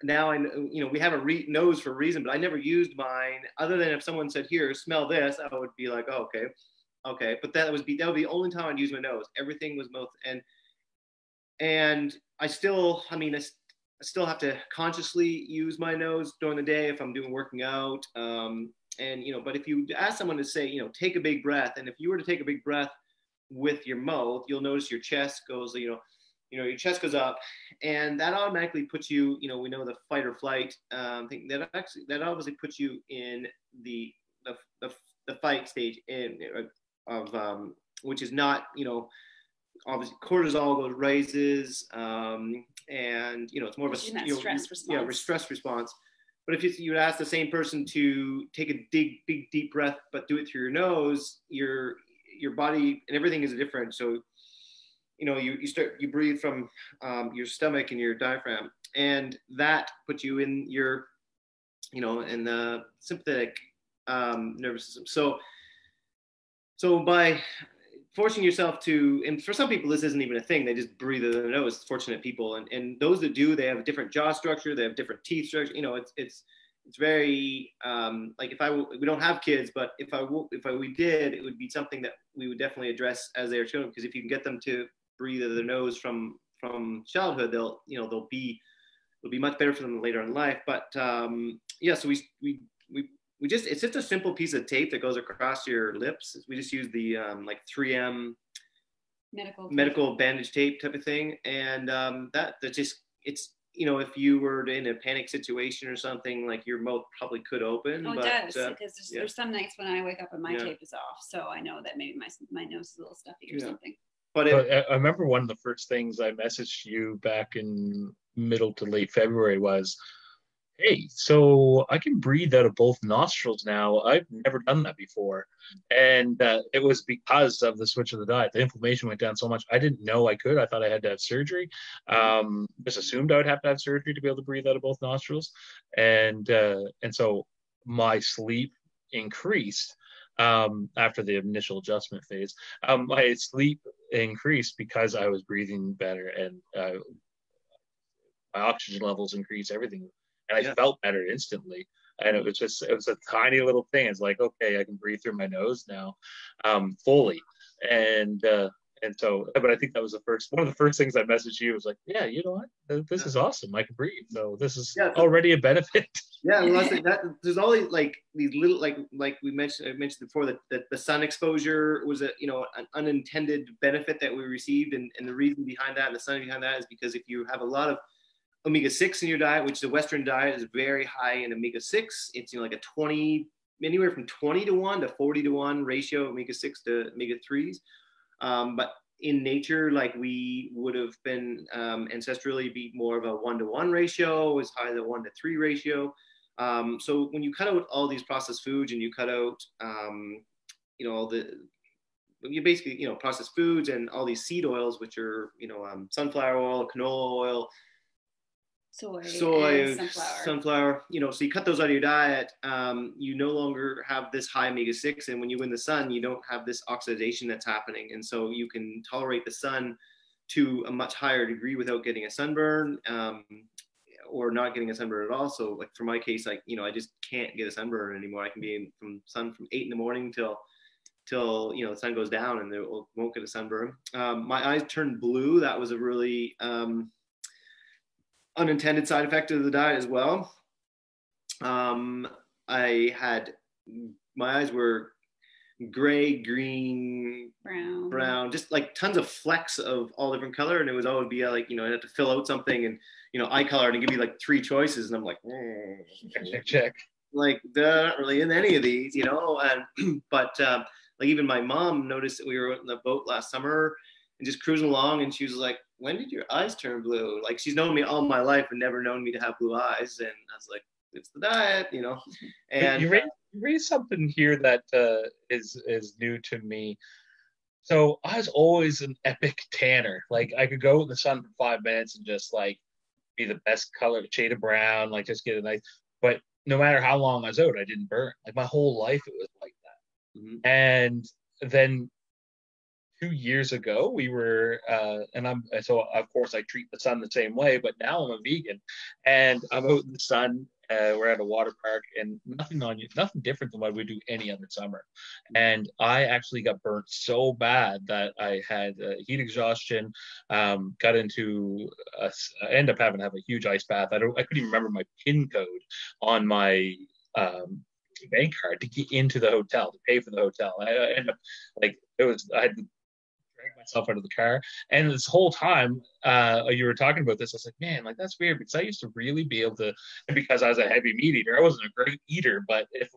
now I, we have a nose for a reason, but I never used mine other than if someone said, here, smell this, I would be like, oh, okay. But that would be the only time I'd use my nose. Everything was mouth. And I still have to consciously use my nose during the day if I'm working out. But if you ask someone to say, take a big breath, and if you were to take a big breath with your mouth, you'll notice your chest goes, your chest goes up, and that automatically puts you, we know the fight or flight thing that obviously puts you in the fight stage of which is not, obviously cortisol raises, and it's more of a stress response. Stress response. But if you would ask the same person to take a big deep breath, but do it through your nose, your body and everything is different. So you breathe from your stomach and your diaphragm, and that puts you in your in the sympathetic nervous system. So by forcing yourself to, and for some people this isn't even a thing, they just breathe in their nose, fortunate people, and those that do, they have a different jaw structure, they have different teeth structure. It's very like we don't have kids, but if we did, it would be something that we would definitely address as they are children, because if you can get them to breathe in their nose from childhood, they'll be much better for them later in life. But so we just, it's just a simple piece of tape that goes across your lips. We just use the like 3M medical bandage tape type of thing, and that just, it's if you were in a panic situation or something, like your mouth probably could open. It does, because there's some nights when I wake up and my tape is off, so I know that maybe my nose is a little stuffy or something. But I remember one of the first things I messaged you back in middle to late February was, hey, so I can breathe out of both nostrils now. I've never done that before. And it was because of the switch of the diet. The inflammation went down so much. I didn't know I could. I thought I had to have surgery. Just assumed I would have to have surgery to be able to breathe out of both nostrils. And so my sleep increased after the initial adjustment phase. My sleep increased because I was breathing better, and my oxygen levels increased, everything. And I felt better instantly. And it was a tiny little thing. It's like, okay, I can breathe through my nose now, fully. And so, but I think that was one of the first things I messaged you was like, yeah, you know what? This is awesome. I can breathe. So this is already a benefit. Yeah, there's all these little, like I mentioned before, that the sun exposure was an unintended benefit that we received, and the reason behind that, and the science behind that, is because if you have a lot of omega-6 in your diet, which the Western diet is very high in omega-6, it's like anywhere from 20 to 1 to 40 to 1 ratio omega-6 to omega-3s. But in nature, like, we would have been ancestrally be more of a 1-to-1 ratio, as high as a 1-to-3 ratio. So when you cut out all these processed foods, and you cut out you basically processed foods and all these seed oils, which are sunflower oil, canola oil, soy, sunflower, so you cut those out of your diet, you no longer have this high omega-6, and when you're in the sun, you don't have this oxidation that's happening, and so you can tolerate the sun to a much higher degree without getting a sunburn, or not getting a sunburn at all. So like for my case, I just can't get a sunburn anymore. I can be from 8 in the morning till the sun goes down, and won't get a sunburn. My eyes turned blue. That was a really unintended side effect of the diet as well. My eyes were gray, green, brown, just like tons of flecks of all different color, and it would always be like, I'd have to fill out something, and eye color, and give me like 3 choices, and I'm like, check. Like, they're not really in any of these, and but like, even my mom noticed that we were on the boat last summer and just cruising along, and she was like, when did your eyes turn blue? Like, she's known me all my life and never known me to have blue eyes. And I was like, it's the diet, And you raised something here that is new to me. So I was always an epic tanner. Like, I could go in the sun for 5 minutes and just like be the best color shade of brown, like just get a nice. But no matter how long I was out, I didn't burn. Like, my whole life it was like that. And then 2 years ago, we were, so of course I treat the sun the same way, but now I'm a vegan, and I'm out in the sun. We're at a water park, and nothing different than what we do any other summer. And I actually got burnt so bad that I had heat exhaustion. Got into, I ended up having to have a huge ice bath. I couldn't even remember my PIN code on my bank card to get into the hotel, to pay for the hotel. I ended up I had to drag myself out of the car. And this whole time you were talking about this, I was like, man, like that's weird, because I used to really be able to, and because I was a heavy meat eater, I wasn't a great eater, but if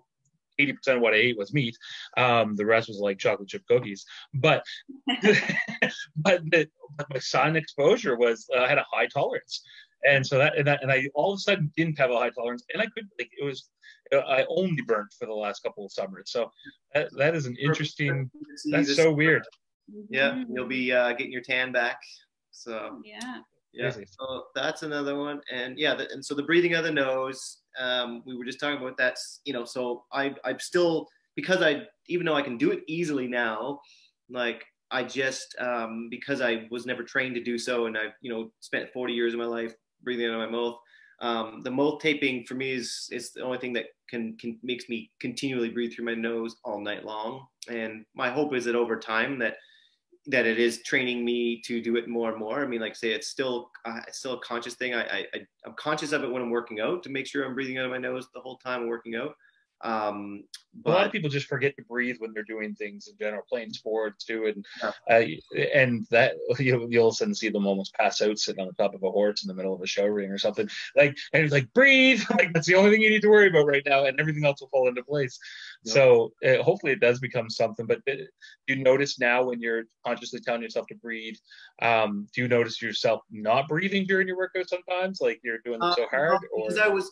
80% of what I ate was meat, the rest was like chocolate chip cookies. But but my sun exposure was I had a high tolerance. And so and I all of a sudden didn't have a high tolerance, and I could, like, I only burnt for the last couple of summers. So that is an interesting, that's so weird. Yeah, you'll be getting your tan back. So yeah, so that's another one. And and so the breathing of the nose, we were just talking about that, so I'm still, because even though I can do it easily now, like I just because I was never trained to do so, and I've spent 40 years of my life breathing out of my mouth. The mouth taping for me is the only thing that can makes me continually breathe through my nose all night long. And my hope is that over time that it is training me to do it more and more. I mean, like say, it's still a conscious thing. I'm conscious of it when I'm working out, to make sure I'm breathing out of my nose the whole time I'm working out. But a lot of people just forget to breathe when they're doing things in general, playing sports too, and that you'll all of a sudden see them almost pass out sitting on the top of a horse in the middle of a show ring or something, and it's like, breathe, like that's the only thing you need to worry about right now, and everything else will fall into place. So hopefully it does become something. But do you notice now, when you're consciously telling yourself to breathe, do you notice yourself not breathing during your workout sometimes, like you're doing them so hard? Because I was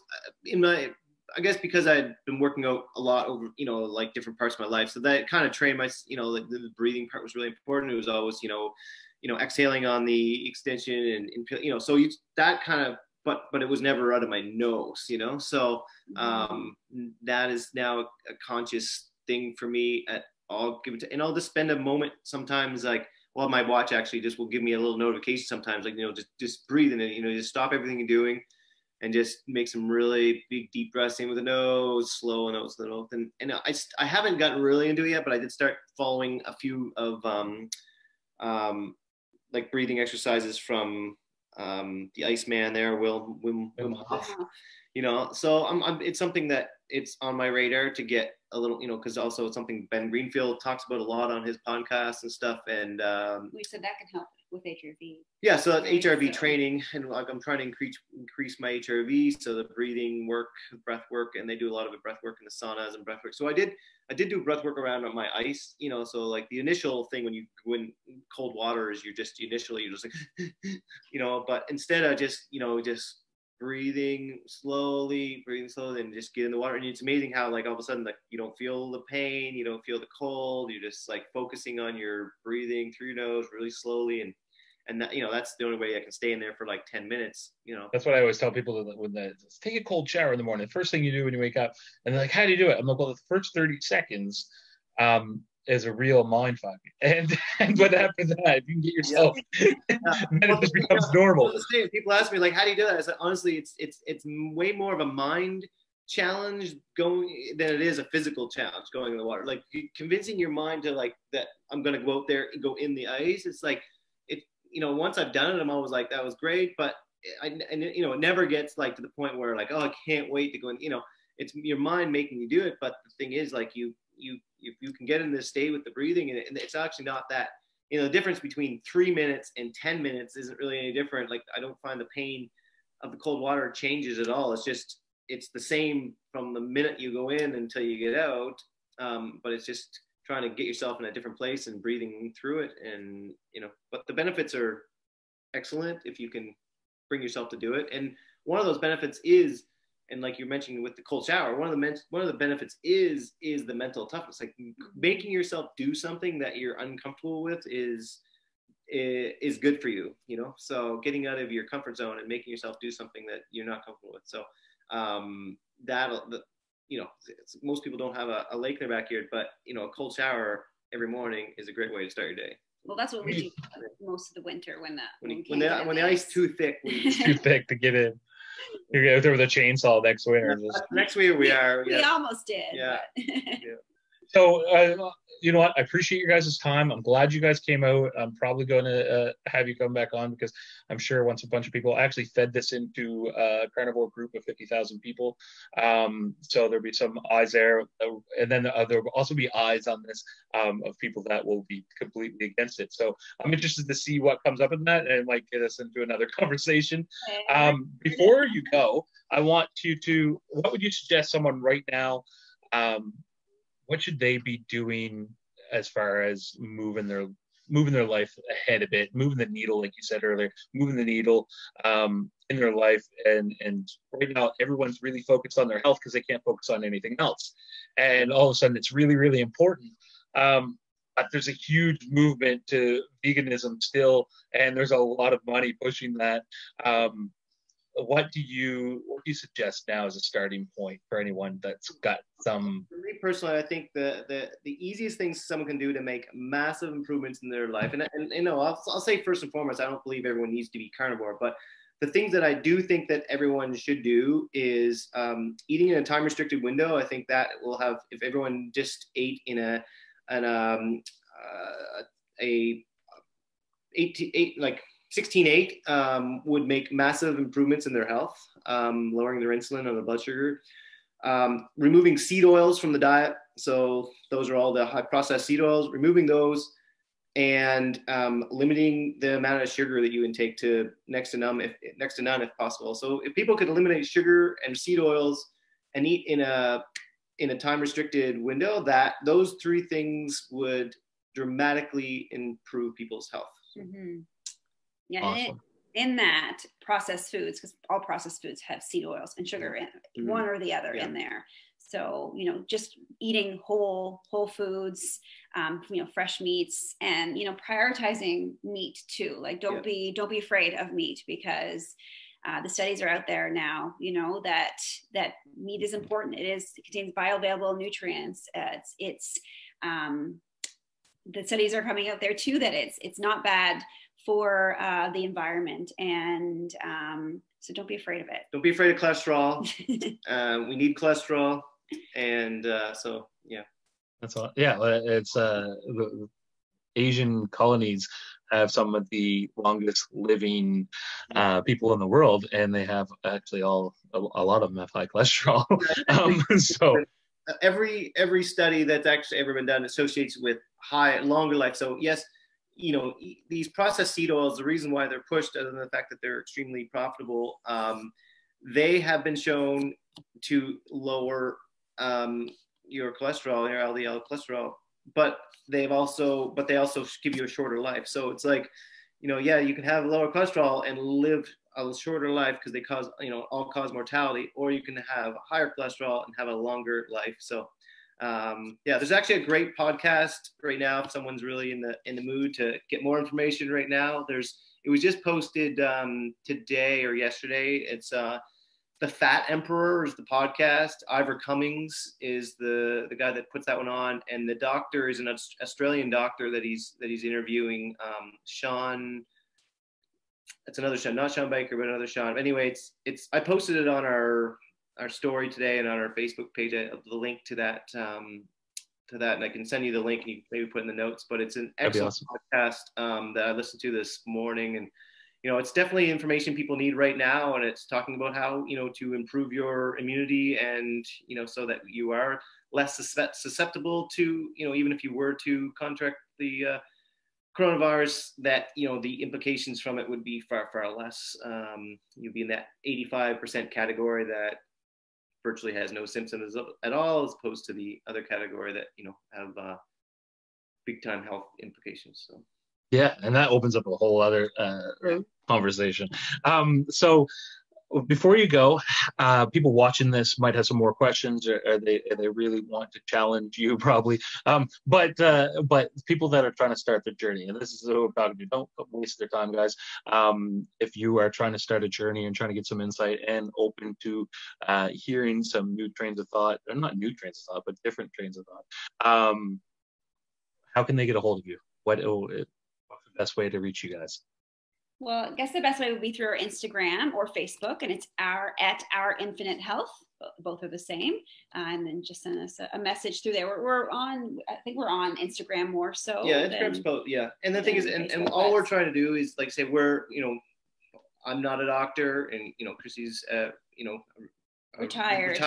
I guess because I'd been working out a lot over, like different parts of my life. So that kind of trained my, like the breathing part was really important. It was always, exhaling on the extension and so that kind of, but it was never out of my nose, So that is now a conscious thing for me. I'll give it to, and I'll just spend a moment sometimes, like, well, my watch actually just will give me a little notification sometimes, like, just breathe in it, just stop everything you're doing and just make some really big deep breaths in with the nose, slow and out with the nose. And I haven't gotten really into it yet, but I did start following a few of like breathing exercises from the Iceman there, Wim Hof. So it's something that it's on my radar to get a little, because also it's something Ben Greenfield talks about a lot on his podcast and stuff. And we said that can help with HRV. Yeah, so that's HRV training, and I'm trying to increase my HRV. So the breathing work, breath work, and they do a lot of the breath work in the saunas and breath work. So I did do breath work around on my ice, so like the initial thing when you go in cold water is you're just like, but instead of just breathing slowly and just get in the water. And it's amazing how, like, all of a sudden, like, you don't feel the pain, you don't feel the cold, you're just like focusing on your breathing through your nose really slowly, and that, that's the only way I can stay in there for like 10 minutes. That's what I always tell people, take a cold shower in the morning. The first thing you do when you wake up, and they're like, how do you do it? I'm like, well, the first 30 seconds is a real mind fuck. And what happens after that, if you can get yourself, then it just becomes normal. People ask me, like, how do you do that? I said, honestly, it's way more of a mind challenge going than it is a physical challenge going in the water. Like, convincing your mind to, like, that I'm going to go out there and go in the ice. It's like, once I've done it, I'm always like, that was great. But it never gets like to the point where, like, oh, I can't wait to go in, it's your mind making you do it. But the thing is, like, if you can get in this state with the breathing, and it's actually not that, the difference between 3 minutes and 10 minutes isn't really any different. Like, I don't find the pain of the cold water changes at all. It's the same from the minute you go in until you get out. But it's just trying to get yourself in a different place and breathing through it. And, but the benefits are excellent if you can bring yourself to do it. And one of those benefits is, and like you're mentioning with the cold shower, one of the benefits is the mental toughness. Like, making yourself do something that you're uncomfortable with is good for you, So getting out of your comfort zone and making yourself do something that you're not comfortable with. So most people don't have a lake in their backyard, but a cold shower every morning is a great way to start your day. Well, that's what we do most of the winter when the ice too thick. Too thick to get in. You're out there with a chainsaw next winter. Next winter we are. We almost did. Yeah. So, you know what? I appreciate your guys' time. I'm glad you guys came out. I'm probably going to have you come back on because I'm sure once a bunch of people actually fed this into a carnivore group of 50,000 people. So there'll be some eyes there. And then there will also be eyes on this of people that will be completely against it. So I'm interested to see what comes up in that and might get us into another conversation. Before you go, I want you to, what would you suggest someone right now, what should they be doing as far as moving their life ahead a bit, moving the needle, like you said earlier, moving the needle in their life? And right now, everyone's really focused on their health because they can't focus on anything else. And all of a sudden, it's really, really important. But there's a huge movement to veganism still, and there's a lot of money pushing that. What do you suggest now as a starting point for anyone that's got some? For me personally, I think the easiest things someone can do to make massive improvements in their life, and I'll say first and foremost, I don't believe everyone needs to be carnivore, but the things that I do think that everyone should do is eating in a time restricted window. I think that will have, if everyone just ate in a 16-8 would make massive improvements in their health, lowering their insulin and their blood sugar, removing seed oils from the diet. So those are all the high processed seed oils, removing those, and limiting the amount of sugar that you intake to next to none if possible. So if people could eliminate sugar and seed oils and eat in a time restricted window, that those three things would dramatically improve people's health. Mm-hmm. Yeah, awesome. In that, processed foods, because all processed foods have seed oils and sugar in one or the other in there. So, just eating whole foods, fresh meats, and, prioritizing meat too. Like, don't be afraid of meat, because the studies are out there now, that meat is important. It contains bioavailable nutrients. The studies are coming out there too, that it's not bad for the environment, and so don't be afraid of it. Don't be afraid of cholesterol. We need cholesterol, and so yeah. That's all. Yeah, it's the Asian colonies have some of the longest living people in the world, and they have actually a lot of them have high cholesterol. So every study that's actually ever been done associates with longer life. So yes, these processed seed oils, the reason why they're pushed, other than the fact that they're extremely profitable, they have been shown to lower your cholesterol, your LDL cholesterol, but they also give you a shorter life. So it's like, you can have lower cholesterol and live a shorter life because they cause mortality, or you can have higher cholesterol and have a longer life. So there's actually a great podcast right now if someone's really in the mood to get more information right now. It was just posted today or yesterday. It's The Fat Emperor is the podcast. Ivor Cummings is the guy that puts that one on, and the doctor is an Australian doctor that he's interviewing. Sean, it's another Sean, not Sean Baker, but another Sean. Anyway, it's I posted it on our story today and on our Facebook page, the link to that, and I can send you the link and you can maybe put in the notes. But it's an excellent podcast that I listened to this morning, and it's definitely information people need right now, and it's talking about how to improve your immunity, and so that you are less susceptible to even if you were to contract the coronavirus, that the implications from it would be far less. You'd be in that 85% category that virtually has no symptoms at all, as opposed to the other category that have big time health implications. So yeah, and that opens up a whole other conversation. So before you go, people watching this might have some more questions, or they really want to challenge you, probably. But people that are trying to start their journey, and this is what we're talking to, don't waste their time, guys. If you are trying to start a journey and trying to get some insight and open to hearing some new trains of thought, or not new trains of thought, but different trains of thought, how can they get a hold of you? What's the best way to reach you guys? Well, I guess the best way would be through our Instagram or Facebook, and it's at Our Infinite Health. Both are the same. And then just send us a message through there. We're on, I think we're on Instagram more so. Yeah, Instagram's both. Yeah. And the thing is, and all we're trying to do is, like, say, I'm not a doctor, and, Krissy's, retired.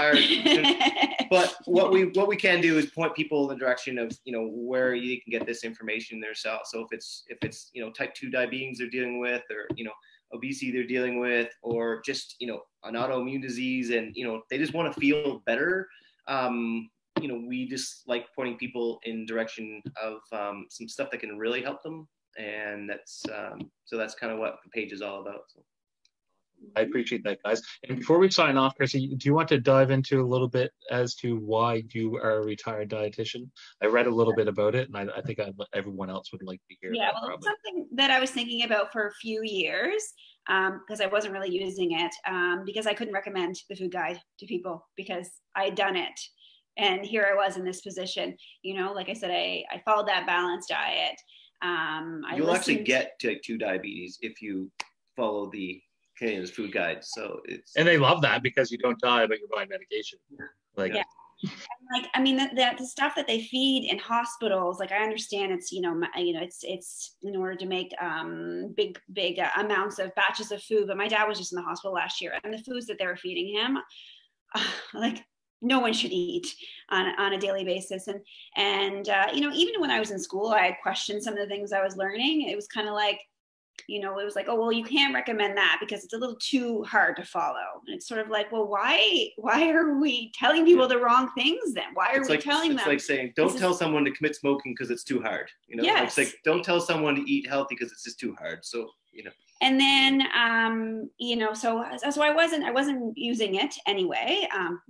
But what we can do is point people in the direction of, where you can get this information themselves. So if it's type 2 diabetes they're dealing with, or obesity they're dealing with, or just an autoimmune disease, and they just want to feel better, we just like pointing people in direction of some stuff that can really help them, and that's kind of what the page is all about. So. I appreciate that, guys. And before we sign off, Krissy, do you want to dive into a little bit as to why you are a retired dietitian? I read a little bit about it, and I think everyone else would like to hear. Yeah, well, it's something that I was thinking about for a few years, because I wasn't really using it, because I couldn't recommend the food guide to people because I had done it. And here I was in this position. Like I said, I followed that balanced diet. You'll actually get type 2 diabetes if you follow the Canadian's food guide. So and they love that because you don't die, but you're buying medication. Yeah. The stuff that they feed in hospitals, like, I understand it's it's in order to make big amounts of batches of food. But my dad was just in the hospital last year, and the foods that they were feeding him, like, no one should eat on a daily basis. And even when I was in school, I had questioned some of the things I was learning. It was kind of like, it was like, oh, well, you can't recommend that because it's a little too hard to follow. And it's sort of like, well, why are we telling people the wrong things then? Why are we telling them? It's like saying, don't tell someone to quit smoking because it's too hard. Yes. It's like, don't tell someone to eat healthy because it's just too hard. So, And then, so I wasn't using it anyway.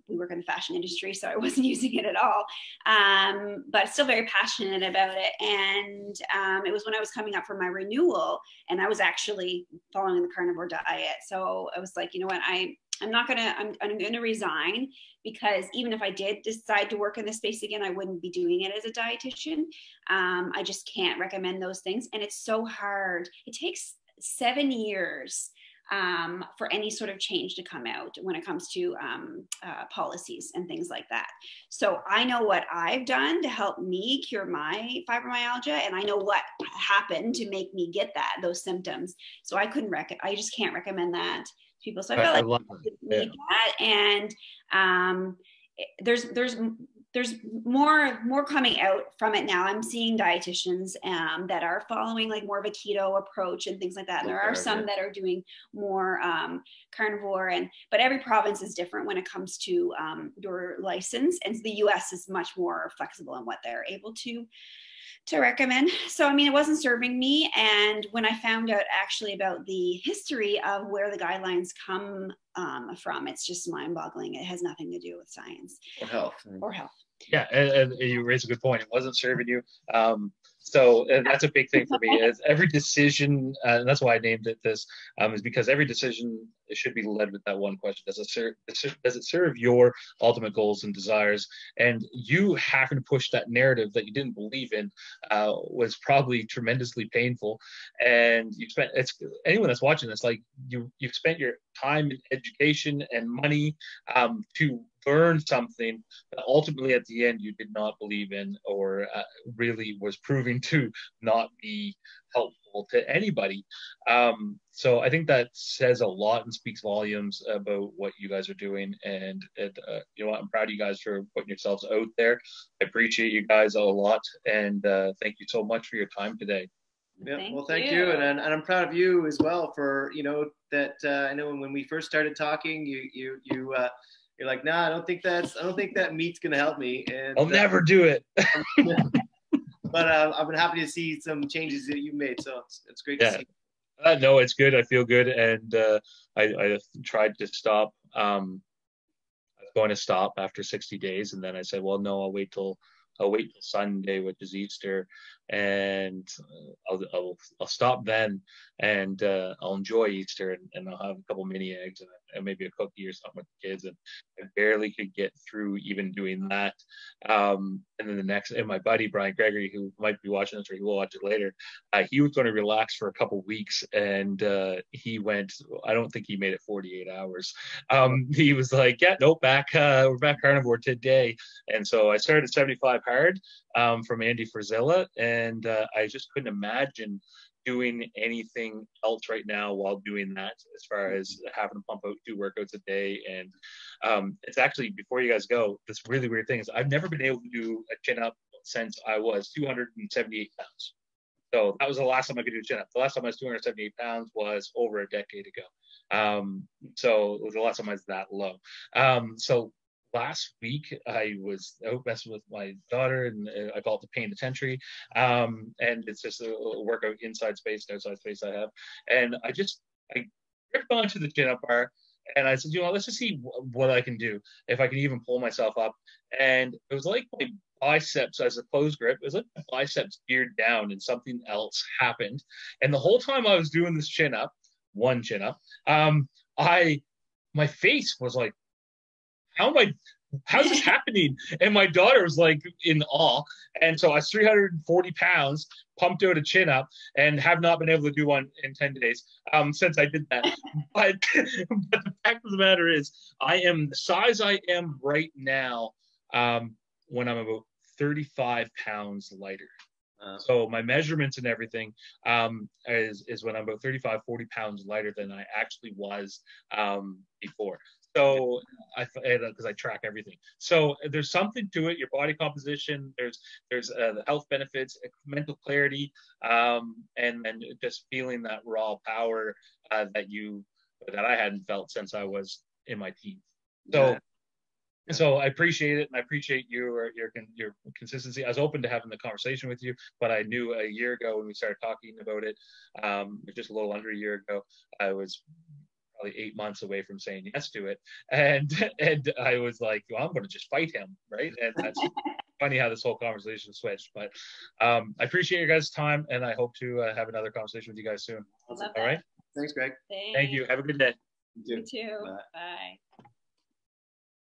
We work in the fashion industry, so I wasn't using it at all. But still very passionate about it. And it was when I was coming up for my renewal, and I was actually following the carnivore diet. So I was like, you know what, I'm going to resign, because even if I did decide to work in this space again, I wouldn't be doing it as a dietitian. I just can't recommend those things. And it's so hard. It takes 7 years for any sort of change to come out when it comes to policies and things like that. So I know what I've done to help me cure my fibromyalgia, and I know what happened to make me get those symptoms. So I just can't recommend that to people. So I feel like I need that. And there's more coming out from it now. I'm seeing dietitians that are following like more of a keto approach and things like that. And there are some that are doing more carnivore, but every province is different when it comes to your license. And the US is much more flexible in what they're able to recommend. So, it wasn't serving me. And when I found out actually about the history of where the guidelines come from, it's just mind-boggling. It has nothing to do with science or health. Yeah, and you raise a good point. It wasn't serving you. So that's a big thing for me. Is every decision, and that's why I named it this, is because every decision should be led with that one question: does it serve your ultimate goals and desires? And you having to push that narrative that you didn't believe in was probably tremendously painful. And anyone that's watching this, like you've spent your time and education and money to learn something that ultimately at the end you did not believe in, or really was proving to not be helpful to anybody. So I think that says a lot and speaks volumes about what you guys are doing. And I'm proud of you guys for putting yourselves out there. I appreciate you guys a lot, and thank you so much for your time today. Yeah, thank you. And I'm proud of you as well for, that I know when we first started talking, you're like, nah, I don't think that meat's gonna help me. And I'll never do it. But I've been happy to see some changes that you've made. So it's great to see. No, it's good. I feel good, and I tried to stop. I was going to stop after 60 days, and then I said, well, no, I'll wait till Sunday, which is Easter, and I'll stop then, and I'll enjoy Easter, and I'll have a couple mini eggs and maybe a cookie or something with the kids. And I barely could get through even doing that. And then and my buddy Brian Gregory, who might be watching this or he will watch it later, he was going to relax for a couple weeks, and he went. I don't think he made it 48 hours. He was like, yeah, nope, we're back carnivore today. And so I started 75 hard from Andy Frizella, and I just couldn't imagine doing anything else right now while doing that, as far as having to pump out 2 workouts a day. And it's actually, before you guys go, this really weird thing is I've never been able to do a chin up since I was 278 pounds. So that was the last time I could do a chin up. The last time I was 278 pounds was over a decade ago. So it was the last time I was that low. So last week I was out messing with my daughter, and I call it the pain penitentiary. And it's just a workout inside space and outside space I have. And I gripped onto the chin up bar, and I said, let's just see what I can do, if I can even pull myself up. And it was like my biceps, as a closed grip, it was like my biceps geared down, and something else happened. And the whole time I was doing this one chin up, my face was like, how's this happening? And my daughter was like in awe. And so I was 340 pounds, pumped out a chin up, and have not been able to do one in 10 days since I did that. But the fact of the matter is, I am the size I am right now when I'm about 35 pounds lighter. So my measurements and everything is when I'm about 35, 40 pounds lighter than I actually was before. So because I track everything. So there's something to it. Your body composition, there's the health benefits, mental clarity, and just feeling that raw power that I hadn't felt since I was in my teens. So I appreciate it, and I appreciate your consistency. I was open to having the conversation with you, but I knew a year ago when we started talking about it, just a little under a year ago, I was probably 8 months away from saying yes to it, and I was like, well, I'm going to just fight him, right? And that's funny how this whole conversation switched. But I appreciate your guys' time, and I hope to have another conversation with you guys soon. All right. Thanks, Greg. Thank you. Have a good day. You too. Bye.